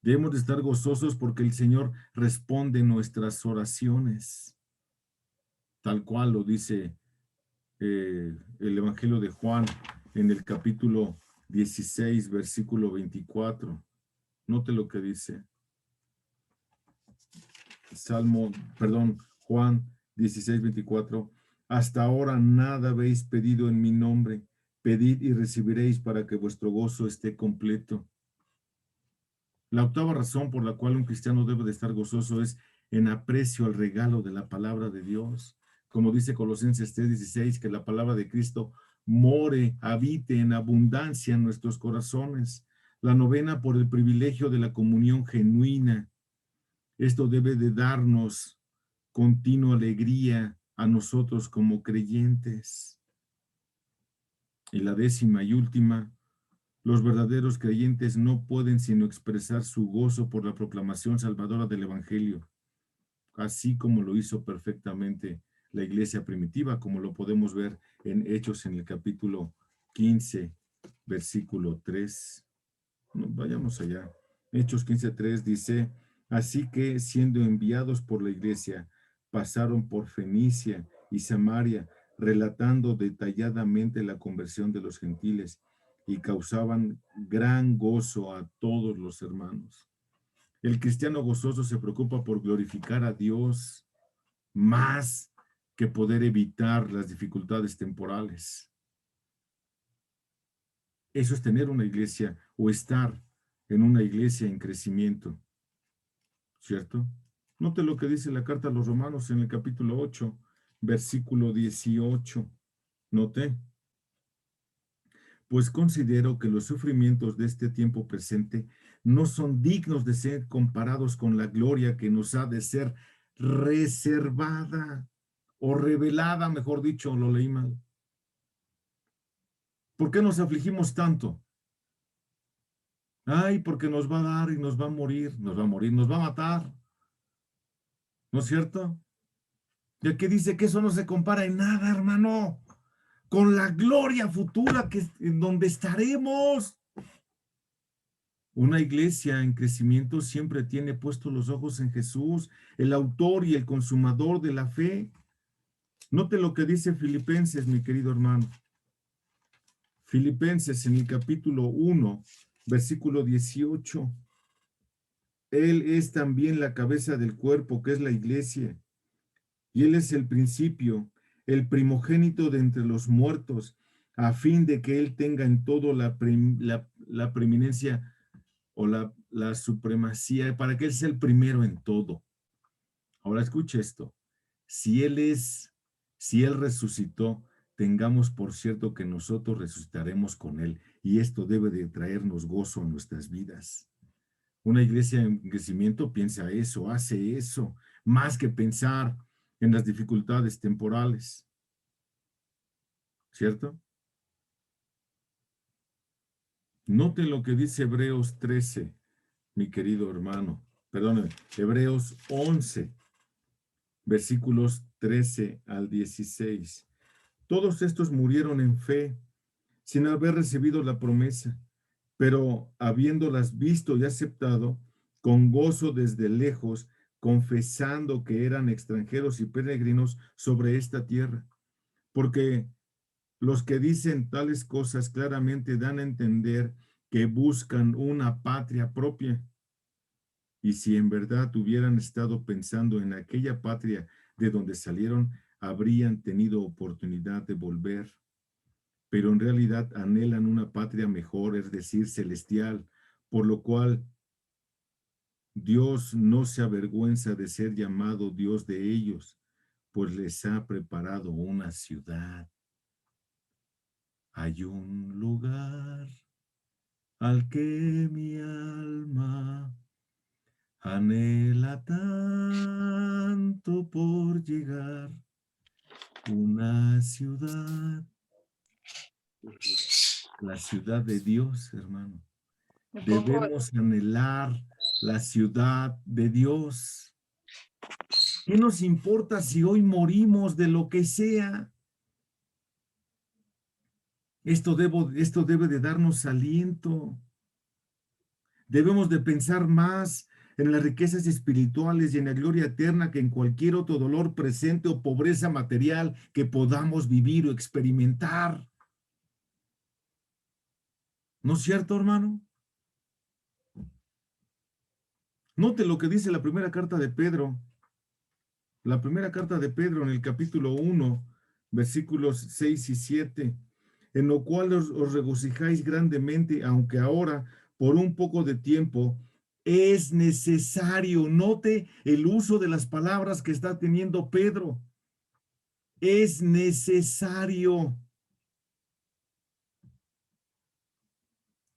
Speaker 2: Debemos de estar gozosos porque el Señor responde nuestras oraciones, tal cual lo dice el Evangelio de Juan en el capítulo 16, versículo 24. Note lo que dice. Juan 16, 24. Hasta ahora nada habéis pedido en mi nombre. Pedid y recibiréis para que vuestro gozo esté completo. La octava razón por la cual un cristiano debe de estar gozoso es en aprecio al regalo de la palabra de Dios. Como dice Colosenses 3:16, que la palabra de Cristo more, habite en abundancia en nuestros corazones. La novena, por el privilegio de la comunión genuina. Esto debe de darnos continua alegría a nosotros como creyentes. Y la décima y última, los verdaderos creyentes no pueden sino expresar su gozo por la proclamación salvadora del Evangelio, así como lo hizo perfectamente la iglesia primitiva, como lo podemos ver en Hechos en el capítulo 15, versículo 3. No, vayamos allá. Hechos 15:3 dice, así que siendo enviados por la iglesia, pasaron por Fenicia y Samaria, relatando detalladamente la conversión de los gentiles y causaban gran gozo a todos los hermanos. El cristiano gozoso se preocupa por glorificar a Dios más que poder evitar las dificultades temporales. Eso es tener una iglesia o estar en una iglesia en crecimiento, ¿cierto? Note lo que dice la carta a los Romanos en el capítulo 8, versículo 18. Note. Pues considero que los sufrimientos de este tiempo presente no son dignos de ser comparados con la gloria que nos ha de ser reservada o revelada, mejor dicho, lo leí mal. ¿Por qué nos afligimos tanto? Ay, porque nos va a dar y nos va a morir, nos va a morir, nos va a matar. ¿No es cierto? Y aquí dice que eso no se compara en nada, hermano, con la gloria futura en donde estaremos. Una iglesia en crecimiento siempre tiene puestos los ojos en Jesús, el autor y el consumador de la fe. Note lo que dice Filipenses, mi querido hermano. Filipenses en el capítulo 1, versículo 18. Él es también la cabeza del cuerpo, que es la iglesia. Y Él es el principio, el primogénito de entre los muertos, a fin de que Él tenga en todo la preeminencia o la supremacía, para que Él sea el primero en todo. Ahora escuche esto. Si Él resucitó, tengamos por cierto que nosotros resucitaremos con Él, y esto debe de traernos gozo a nuestras vidas. Una iglesia en crecimiento piensa eso, hace eso, más que pensar en las dificultades temporales. ¿Cierto? Note lo que dice Hebreos 13, mi querido hermano. Perdóneme, Hebreos 11, versículos 13 al 16. Todos estos murieron en fe, sin haber recibido la promesa, pero habiéndolas visto y aceptado, con gozo desde lejos, confesando que eran extranjeros y peregrinos sobre esta tierra. Porque los que dicen tales cosas claramente dan a entender que buscan una patria propia. Y si en verdad hubieran estado pensando en aquella patria de donde salieron, habrían tenido oportunidad de volver. Pero en realidad anhelan una patria mejor, es decir, celestial, por lo cual Dios no se avergüenza de ser llamado Dios de ellos, pues les ha preparado una ciudad. Hay un lugar al que mi alma anhela tanto por llegar, una ciudad, la ciudad de Dios, hermano. Debemos anhelar la ciudad de Dios. ¿Qué nos importa si hoy morimos de lo que sea? Esto debe de darnos aliento. Debemos de pensar más en las riquezas espirituales y en la gloria eterna que en cualquier otro dolor presente o pobreza material que podamos vivir o experimentar. ¿No es cierto, hermano? Note lo que dice la primera carta de Pedro. La primera carta de Pedro en el capítulo 1, versículos 6 y 7, en lo cual os regocijáis grandemente, aunque ahora, por un poco de tiempo, es necesario. Note el uso de las palabras que está teniendo Pedro. Es necesario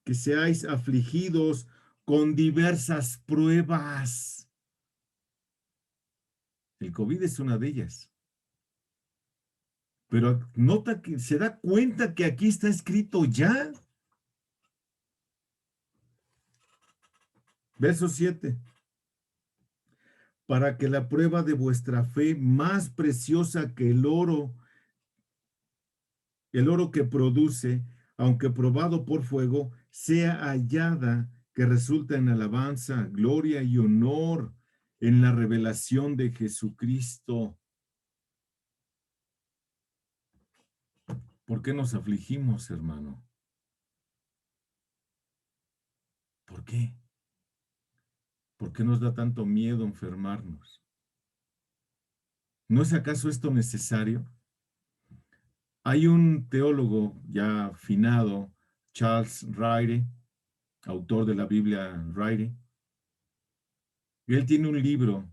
Speaker 2: que seáis afligidos con diversas pruebas. El COVID es una de ellas. Pero nota que se da cuenta que aquí está escrito ya. Verso 7. para que la prueba de vuestra fe, más preciosa que el oro que produce, aunque probado por fuego, sea hallada, que resulta en alabanza, gloria y honor en la revelación de Jesucristo. ¿Por qué nos afligimos, hermano? ¿Por qué? ¿Por qué nos da tanto miedo enfermarnos? ¿No es acaso esto necesario? Hay un teólogo ya finado, Charles Ryrie, autor de la Biblia Ryrie, y él tiene un libro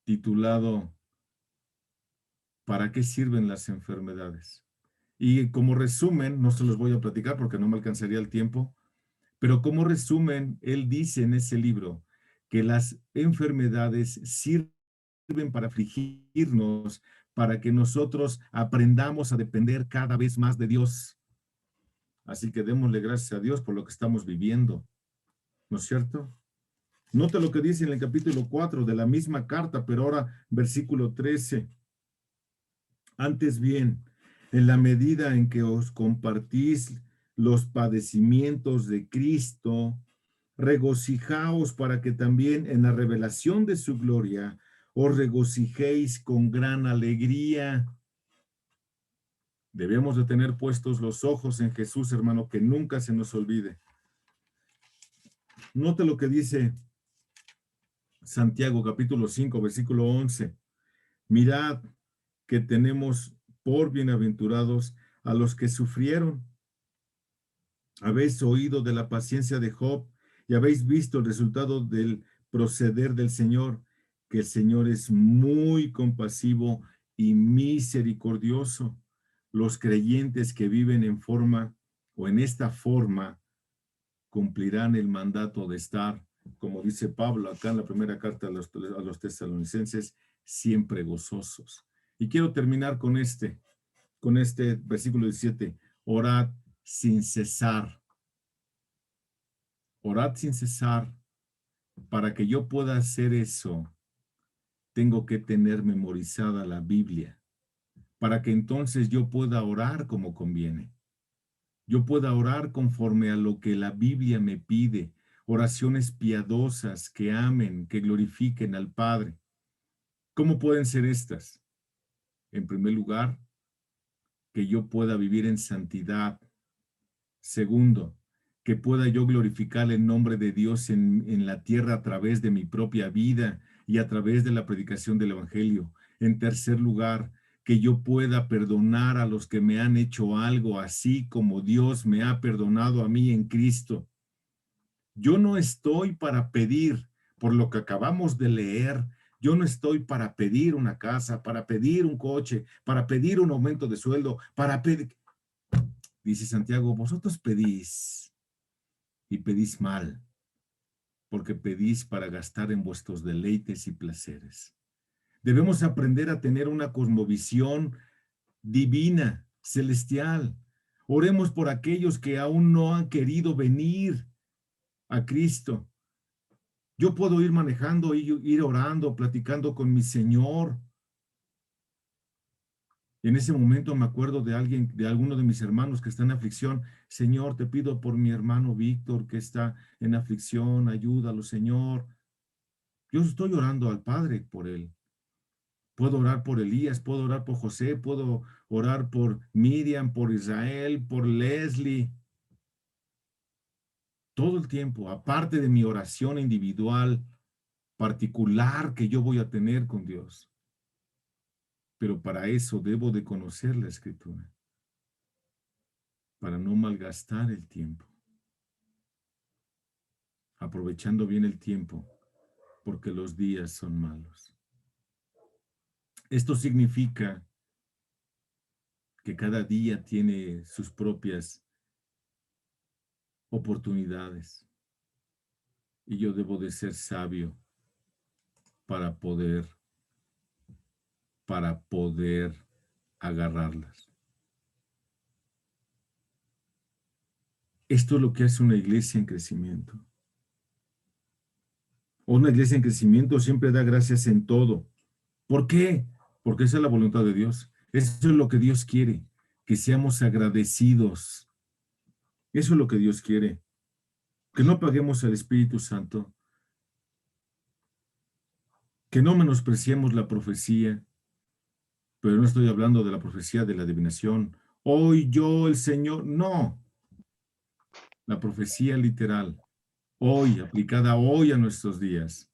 Speaker 2: titulado ¿Para qué sirven las enfermedades? Y como resumen, no se los voy a platicar porque no me alcanzaría el tiempo, pero como resumen, él dice en ese libro que las enfermedades sirven para afligirnos, para que nosotros aprendamos a depender cada vez más de Dios. Así que démosle gracias a Dios por lo que estamos viviendo, ¿no es cierto? Nota lo que dice en el capítulo 4 de la misma carta, pero ahora versículo 13. Antes bien, en la medida en que os compartís los padecimientos de Cristo, regocijaos para que también en la revelación de su gloria os regocijéis con gran alegría. Debemos de tener puestos los ojos en Jesús, hermano, que nunca se nos olvide. Note lo que dice Santiago capítulo 5, versículo 11. Mirad que tenemos por bienaventurados a los que sufrieron. Habéis oído de la paciencia de Job y habéis visto el resultado del proceder del Señor, que el Señor es muy compasivo y misericordioso. Los creyentes que viven en forma o en esta forma cumplirán el mandato de estar, como dice Pablo acá en la primera carta a los tesalonicenses, siempre gozosos. Y quiero terminar con este versículo 17. Orad sin cesar. Orad sin cesar. Para que yo pueda hacer eso, tengo que tener memorizada la Biblia, para que entonces yo pueda orar como conviene. Yo pueda orar conforme a lo que la Biblia me pide, oraciones piadosas que amen, que glorifiquen al Padre. ¿Cómo pueden ser estas? En primer lugar, que yo pueda vivir en santidad. Segundo, que pueda yo glorificar el nombre de Dios en la tierra a través de mi propia vida y a través de la predicación del Evangelio. En tercer lugar, que yo pueda perdonar a los que me han hecho algo, así como Dios me ha perdonado a mí en Cristo. Yo no estoy para pedir, por lo que acabamos de leer, yo no estoy para pedir una casa, para pedir un coche, para pedir un aumento de sueldo, para pedir... Dice Santiago, vosotros pedís y pedís mal, porque pedís para gastar en vuestros deleites y placeres. Debemos aprender a tener una cosmovisión divina, celestial. Oremos por aquellos que aún no han querido venir a Cristo. Yo puedo ir manejando, ir orando, platicando con mi Señor. Y en ese momento me acuerdo de alguien, de alguno de mis hermanos que está en aflicción. Señor, te pido por mi hermano Víctor que está en aflicción, ayúdalo, Señor. Yo estoy orando al Padre por él. Puedo orar por Elías, puedo orar por José, puedo orar por Miriam, por Israel, por Leslie. Todo el tiempo, aparte de mi oración individual, particular que yo voy a tener con Dios. Pero para eso debo de conocer la Escritura, para no malgastar el tiempo, aprovechando bien el tiempo, porque los días son malos. Esto significa que cada día tiene sus propias oportunidades y yo debo de ser sabio para poder agarrarlas. Esto es lo que hace una iglesia en crecimiento. Una iglesia en crecimiento siempre da gracias en todo. ¿Por qué? Porque esa es la voluntad de Dios. Eso es lo que Dios quiere, que seamos agradecidos. Eso es lo que Dios quiere. Que no paguemos al Espíritu Santo, que no menospreciemos la profecía, pero no estoy hablando de la profecía de la adivinación. Hoy yo, el Señor, no. La profecía literal, hoy, aplicada hoy a nuestros días.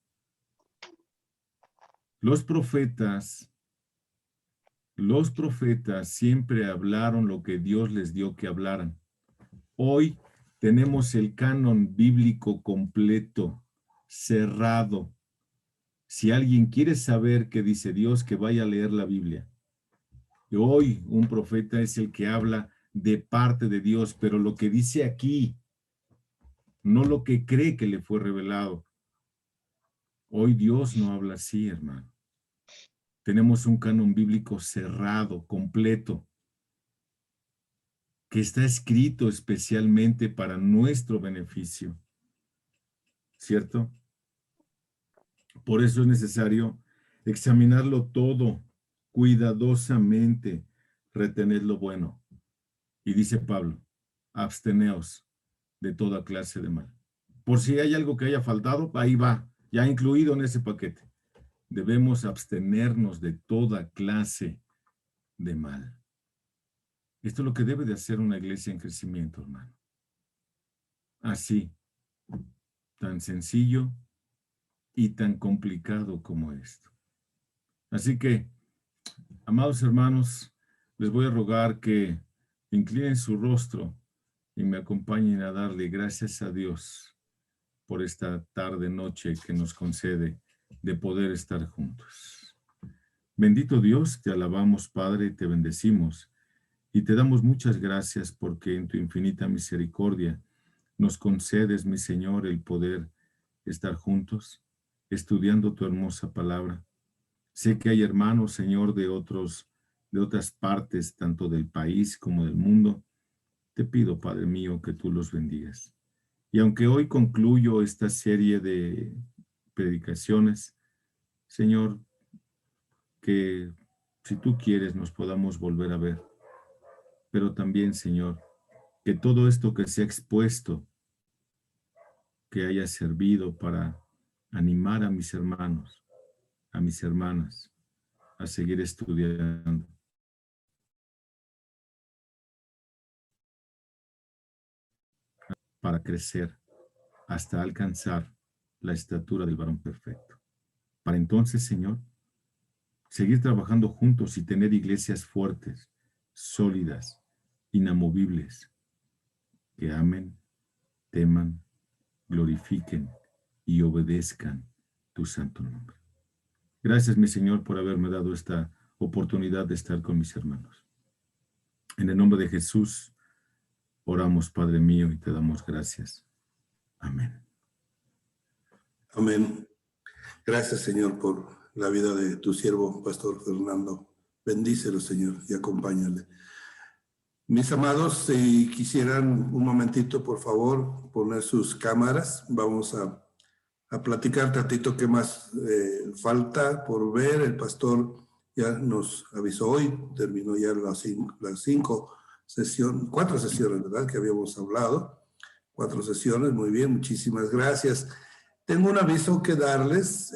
Speaker 2: Los profetas siempre hablaron lo que Dios les dio que hablaran. Hoy tenemos el canon bíblico completo, cerrado. Si alguien quiere saber qué dice Dios, que vaya a leer la Biblia. Y hoy un profeta es el que habla de parte de Dios, pero lo que dice aquí, no lo que cree que le fue revelado. Hoy Dios no habla así, hermano. Tenemos un canon bíblico cerrado, completo, que está escrito especialmente para nuestro beneficio. ¿Cierto? Por eso es necesario examinarlo todo cuidadosamente, retener lo bueno. Y dice Pablo, absteneos de toda clase de mal. Por si hay algo que haya faltado, ahí va, ya incluido en ese paquete. Debemos abstenernos de toda clase de mal. Esto es lo que debe de hacer una iglesia en crecimiento, hermano. Así, tan sencillo y tan complicado como esto. Así que, amados hermanos, les voy a rogar que inclinen su rostro y me acompañen a darle gracias a Dios por esta tarde, noche que nos concede de poder estar juntos. Bendito Dios, te alabamos, Padre, te bendecimos y te damos muchas gracias porque en tu infinita misericordia nos concedes, mi Señor, el poder estar juntos, estudiando tu hermosa palabra. Sé que hay hermanos, Señor, de otras partes, tanto del país como del mundo. Te pido, Padre mío, que tú los bendigas. Y aunque hoy concluyo esta serie de predicaciones, Señor, que si tú quieres nos podamos volver a ver. Pero también, Señor, que todo esto que se ha expuesto, que haya servido para animar a mis hermanos, a mis hermanas, a seguir estudiando. Para crecer hasta alcanzar la estatura del varón perfecto. Para entonces, Señor, seguir trabajando juntos y tener iglesias fuertes, sólidas, inamovibles, que amen, teman, glorifiquen y obedezcan tu santo nombre. Gracias, mi Señor, por haberme dado esta oportunidad de estar con mis hermanos. En el nombre de Jesús, oramos, Padre mío, y te damos gracias. Amén.
Speaker 1: Amén. Gracias, Señor, por la vida de tu siervo, Pastor Fernando. Bendícelo, Señor, y acompáñale. Mis amados, si quisieran un momentito, por favor, poner sus cámaras, vamos a platicar tantito qué más falta por ver. El pastor ya nos avisó hoy, terminó ya las 4 sesiones, ¿verdad? Que habíamos hablado. 4 sesiones, muy bien, muchísimas gracias. Tengo un aviso que darles.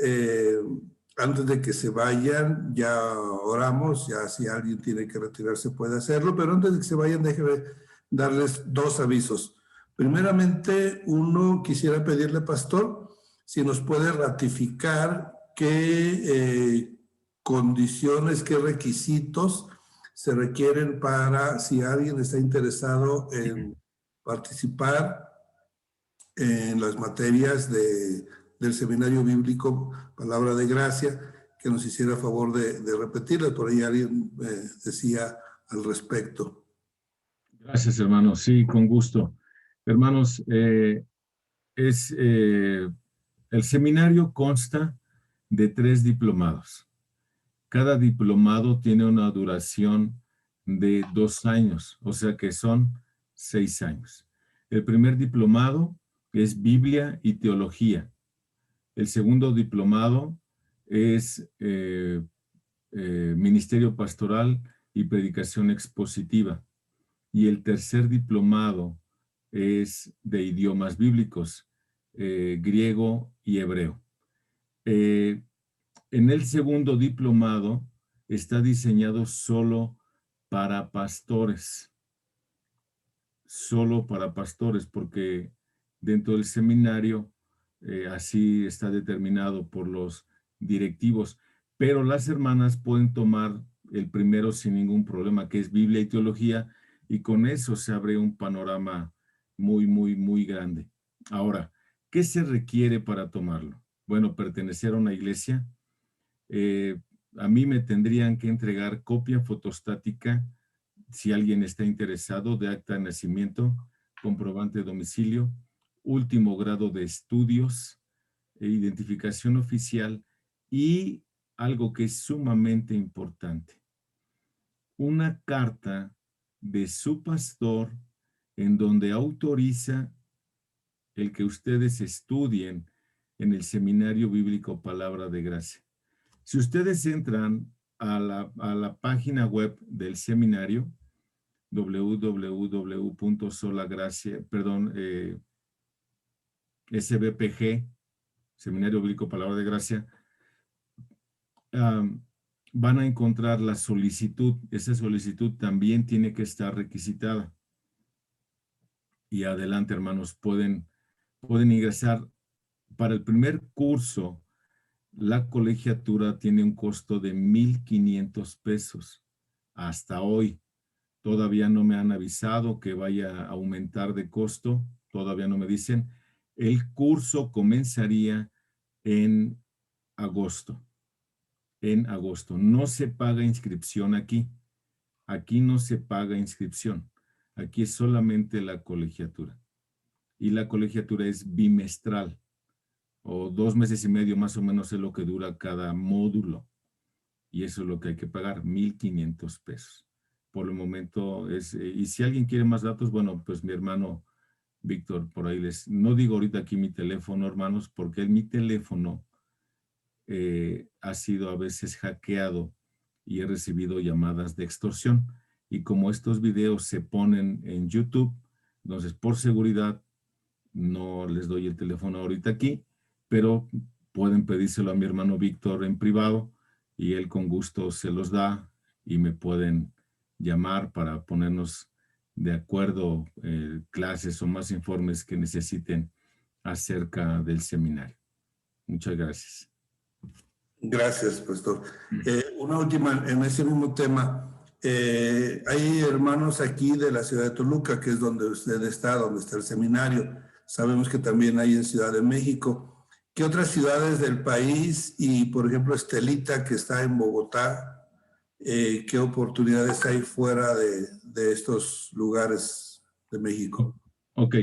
Speaker 1: Antes de que se vayan, ya oramos, ya si alguien tiene que retirarse puede hacerlo, pero antes de que se vayan, déjenme darles 2 avisos. Primeramente, uno, quisiera pedirle, pastor, si nos puede ratificar qué condiciones, qué requisitos se requieren para, si alguien está interesado en participar en las materias del Seminario Bíblico Palabra de Gracia, que nos hiciera favor de repetirlas. Por ahí alguien decía al respecto.
Speaker 2: Gracias, hermanos. Sí, con gusto. Hermanos, el seminario consta de 3 diplomados. Cada diplomado tiene una duración de 2 años, o sea que son 6 años. El primer diplomado es Biblia y Teología. El segundo diplomado es Ministerio Pastoral y Predicación Expositiva. Y el tercer diplomado es de idiomas bíblicos, griego y hebreo. En el segundo diplomado está diseñado solo para pastores. Solo para pastores, porque dentro del seminario así está determinado por los directivos. Pero las hermanas pueden tomar el primero sin ningún problema, que es Biblia y Teología, y con eso se abre un panorama muy grande. Ahora, ¿qué se requiere para tomarlo? Bueno, pertenecer a una iglesia. A mí me tendrían que entregar copia fotostática, si alguien está interesado, de acta de nacimiento, comprobante de domicilio, último grado de estudios, identificación oficial y algo que es sumamente importante, una carta de su pastor en donde autoriza el que ustedes estudien en el Seminario Bíblico Palabra de Gracia. Si ustedes entran a la página web del seminario, SBPG, Seminario Bíblico Palabra de Gracia, van a encontrar la solicitud. Esa solicitud también tiene que estar requisitada. Y adelante, hermanos, pueden ingresar. Para el primer curso, la colegiatura tiene un costo de 1,500 pesos. Hasta hoy. Todavía no me han avisado que vaya a aumentar de costo. Todavía no me dicen. El curso comenzaría en agosto. En agosto. No se paga inscripción aquí. Aquí no se paga inscripción. Aquí es solamente la colegiatura. Y la colegiatura es bimestral. O 2 meses y medio más o menos es lo que dura cada módulo. Y eso es lo que hay que pagar, 1,500 pesos. Por el momento es, y si alguien quiere más datos, bueno, pues mi hermano Víctor, por ahí no digo ahorita aquí mi teléfono, hermanos, porque mi teléfono ha sido a veces hackeado y he recibido llamadas de extorsión. Y como estos videos se ponen en YouTube, entonces por seguridad no les doy el teléfono ahorita aquí, pero pueden pedírselo a mi hermano Víctor en privado y él con gusto se los da y me pueden llamar para ponernos de acuerdo, clases o más informes que necesiten acerca del seminario. Muchas gracias.
Speaker 1: Gracias, pastor. Una última en ese mismo tema. Hay hermanos aquí de la ciudad de Toluca, que es donde usted está, donde está el seminario. Sabemos que también hay en Ciudad de México. ¿Qué otras ciudades del país y, por ejemplo, Estelita, que está en Bogotá, qué oportunidades hay fuera de estos lugares de México?
Speaker 2: Ok.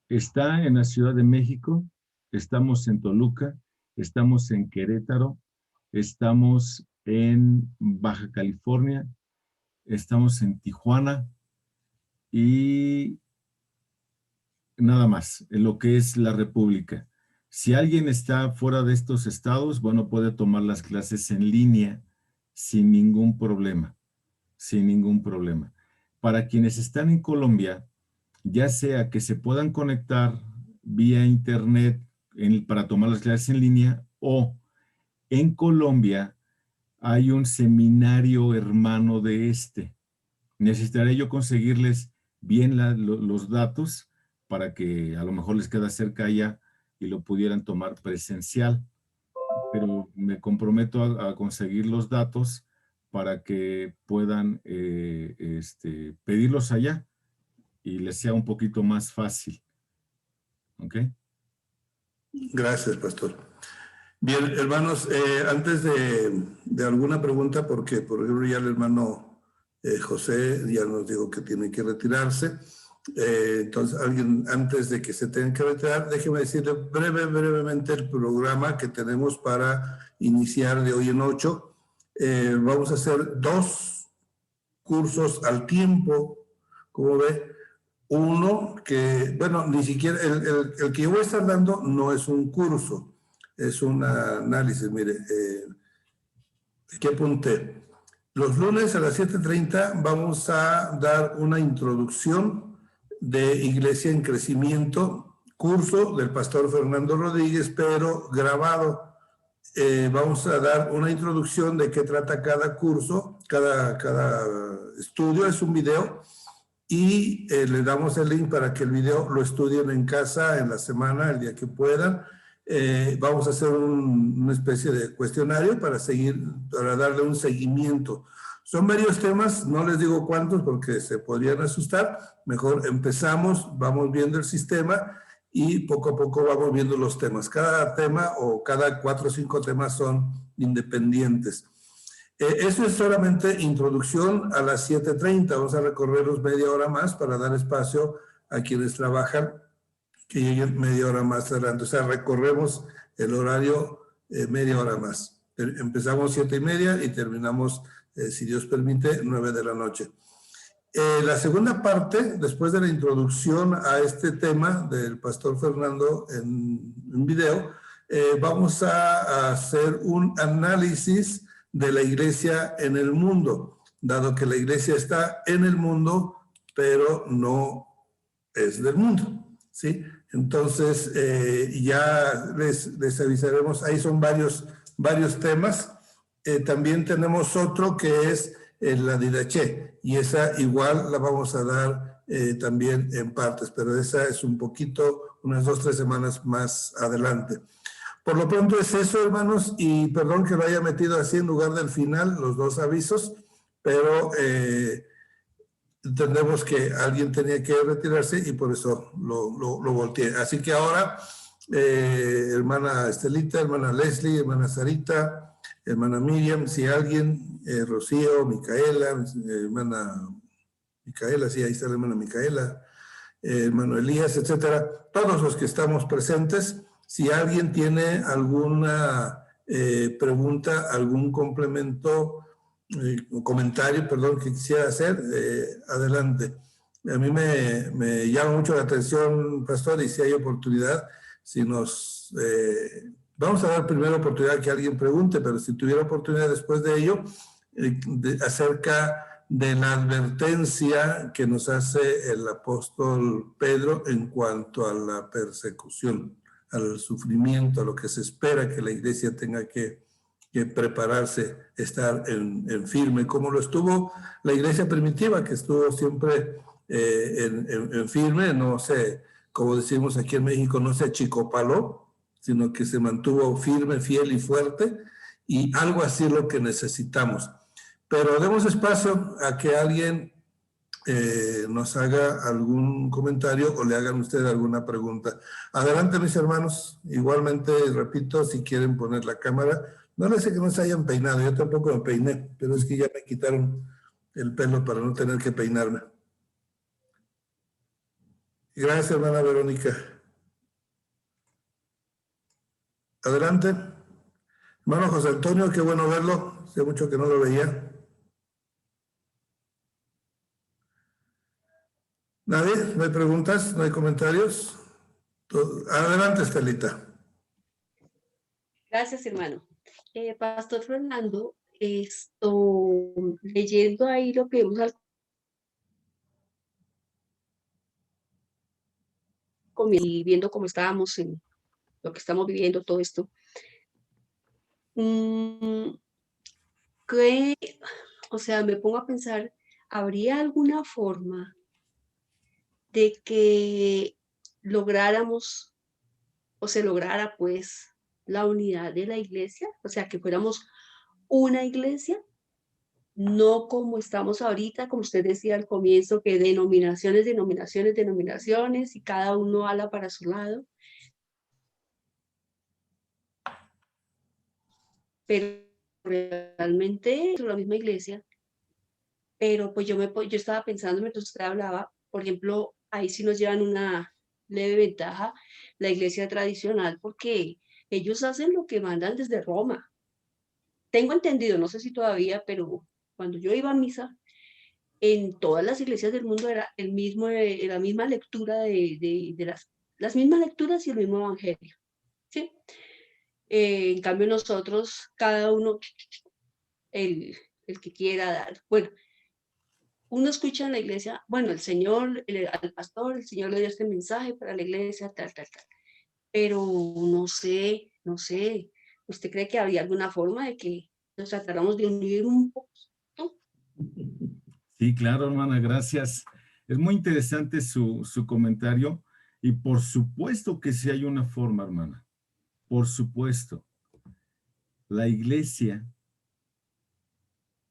Speaker 2: Está en la Ciudad de México, estamos en Toluca, estamos en Querétaro, estamos en Baja California, estamos en Tijuana y nada más, en lo que es la República. Si alguien está fuera de estos estados, bueno, puede tomar las clases en línea sin ningún problema, sin ningún problema. Para quienes están en Colombia, ya sea que se puedan conectar vía internet para tomar las clases en línea, o en Colombia hay un seminario hermano de este. Necesitaré yo conseguirles bien los datos para que a lo mejor les queda cerca allá y lo pudieran tomar presencial. Pero me comprometo a conseguir los datos para que puedan pedirlos allá y les sea un poquito más fácil. ¿Ok?
Speaker 1: Gracias, pastor. Bien, hermanos, antes de alguna pregunta, porque por ejemplo ya el hermano José ya nos dijo que tiene que retirarse, entonces alguien antes de que se tenga que retirar, déjeme decirle brevemente el programa que tenemos para iniciar de hoy en 8. Vamos a hacer 2 cursos al tiempo, como ve, uno que, bueno, ni siquiera, el que yo voy a estar dando no es un curso, es un análisis. Mire, aquí apunté. Los lunes a las 7:30 vamos a dar una introducción de Iglesia en Crecimiento, curso del pastor Fernando Rodríguez, pero grabado. Vamos a dar una introducción de qué trata cada curso, cada estudio, es un video, y le damos el link para que el video lo estudien en casa, en la semana, el día que puedan. Vamos a hacer una especie de cuestionario para darle un seguimiento. Son varios temas, no les digo cuántos porque se podrían asustar. Mejor empezamos, vamos viendo el sistema y poco a poco vamos viendo los temas. Cada tema o cada 4 o 5 temas son independientes. Eso es solamente introducción a las 7:30. Vamos a recorrerlos media hora más para dar espacio a quienes trabajan que lleguen media hora más adelante. O sea, recorremos el horario media hora más. Empezamos 7:30 y terminamos, si Dios permite, 9 de la noche. La segunda parte, después de la introducción a este tema del pastor Fernando en video, vamos a hacer un análisis de la iglesia en el mundo, dado que la iglesia está en el mundo, pero no es del mundo, ¿sí? Entonces, ya les avisaremos, ahí son varios temas. También tenemos otro que es la didaché, y esa igual la vamos a dar también en partes, pero esa es un poquito, unas 2 o 3 semanas más adelante. Por lo pronto es eso, hermanos, y perdón que lo haya metido así en lugar del final, los 2 avisos, pero entendemos que alguien tenía que retirarse y por eso lo volteé. Así que ahora, hermana Estelita, hermana Leslie, hermana Sarita, hermana Miriam, si alguien, Rocío, Micaela, hermana Micaela, sí, ahí está la hermana Micaela, hermano Elías, etcétera, todos los que estamos presentes, si alguien tiene alguna pregunta, algún complemento, comentario, perdón, que quisiera hacer, adelante. A mí me llama mucho la atención, pastor, y si hay oportunidad, si nos... vamos a dar primero oportunidad que alguien pregunte, pero si tuviera oportunidad después de ello, acerca de la advertencia que nos hace el apóstol Pedro en cuanto a la persecución, al sufrimiento, a lo que se espera que la iglesia tenga que prepararse, estar en firme, como lo estuvo la iglesia primitiva, que estuvo siempre en firme, no se, como decimos aquí en México, no se achicopaló, sino que se mantuvo firme, fiel y fuerte, y algo así es lo que necesitamos. Pero demos espacio a que alguien nos haga algún comentario o le hagan ustedes alguna pregunta. Adelante, mis hermanos. Igualmente, repito, si quieren poner la cámara. No les sé que no se hayan peinado, yo tampoco me peiné, pero es que ya me quitaron el pelo para no tener que peinarme. Gracias, hermana Verónica. Adelante. Hermano José Antonio, qué bueno verlo. Hace mucho que no lo veía. ¿Nadie? ¿No hay preguntas? ¿No hay comentarios? Adelante, Estelita.
Speaker 3: Gracias, hermano. Pastor Fernando, leyendo ahí lo que vemos y viendo cómo estábamos en lo que estamos viviendo, todo esto, o sea, me pongo a pensar, ¿habría alguna forma de que lográramos o se lograra pues la unidad de la iglesia? O sea, que fuéramos una iglesia, no como estamos ahorita, como usted decía al comienzo, que denominaciones, y cada uno ala para su lado. Pero realmente es la misma iglesia. Pero pues yo estaba pensando mientras usted hablaba, por ejemplo, ahí sí nos llevan una leve ventaja la iglesia tradicional, porque ellos hacen lo que mandan desde Roma. Tengo entendido, no sé si todavía, pero cuando yo iba a misa, en todas las iglesias del mundo era la misma lectura de las mismas lecturas y el mismo evangelio, ¿sí? En cambio nosotros, cada uno, el que quiera dar. Bueno, uno escucha en la iglesia, bueno, el Señor, al pastor, el Señor le dio este mensaje para la iglesia, tal, tal, tal. Pero no sé, ¿usted cree que habría alguna forma de que nos tratáramos de unir un poquito?
Speaker 2: Sí, claro, hermana, gracias. Es muy interesante su comentario y por supuesto que sí hay una forma, hermana. Por supuesto. La iglesia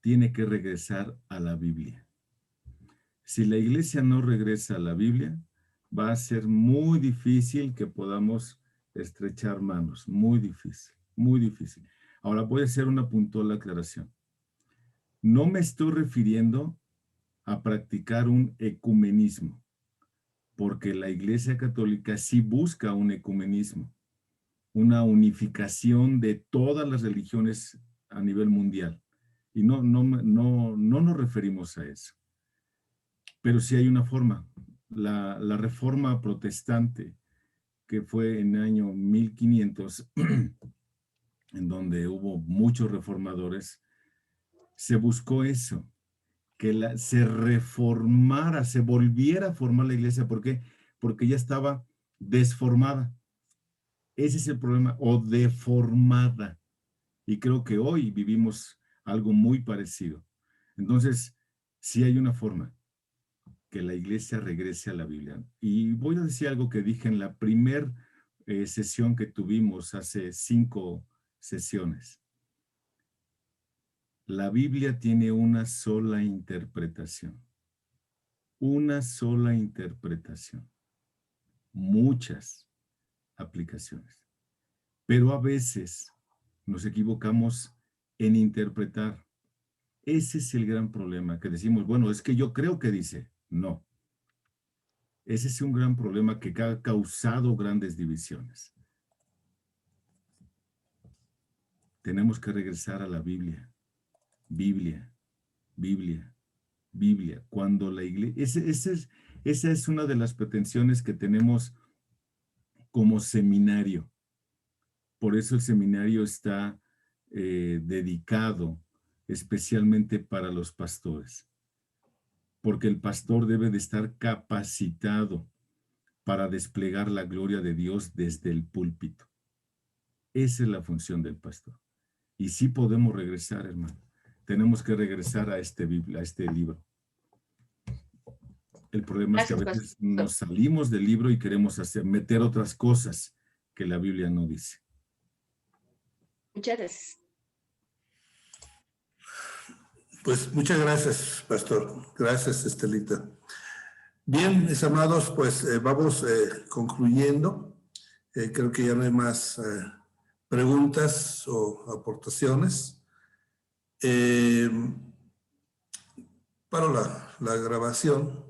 Speaker 2: tiene que regresar a la Biblia. Si la iglesia no regresa a la Biblia, va a ser muy difícil que podamos estrechar manos. Muy difícil, muy difícil. Ahora voy a hacer una puntual aclaración. No me estoy refiriendo a practicar un ecumenismo, porque la Iglesia Católica sí busca un ecumenismo, una unificación de todas las religiones a nivel mundial. Y no nos referimos a eso. Pero sí hay una forma. La reforma protestante, que fue en el año 1500, en donde hubo muchos reformadores, se buscó eso, que se reformara, se volviera a formar la iglesia. ¿Por qué? Porque ya estaba desformada. Ese es el problema, o deformada. Y creo que hoy vivimos algo muy parecido. Entonces, sí hay una forma, que la iglesia regrese a la Biblia. Y voy a decir algo que dije en la primera sesión que tuvimos hace 5 sesiones. La Biblia tiene una sola interpretación. Una sola interpretación. Muchas aplicaciones. Pero a veces nos equivocamos en interpretar. Ese es el gran problema, que decimos, bueno, es que yo creo que dice. No. Ese es un gran problema que ha causado grandes divisiones. Tenemos que regresar a la Biblia. Biblia, Biblia, Biblia. Cuando la iglesia... Esa es una de las pretensiones que tenemos como seminario. Por eso el seminario está dedicado especialmente para los pastores. Porque el pastor debe de estar capacitado para desplegar la gloria de Dios desde el púlpito. Esa es la función del pastor. Y sí podemos regresar, hermano. Tenemos que regresar a este libro. El problema es que a
Speaker 3: Gracias,
Speaker 2: veces
Speaker 3: pastor.
Speaker 2: nos salimos del libro y queremos meter otras cosas que la Biblia no dice.
Speaker 3: Muchas gracias.
Speaker 1: Pues muchas gracias, pastor. Gracias, Estelita. Bien, mis amados, pues vamos concluyendo. Creo que ya no hay más preguntas o aportaciones. Para la grabación.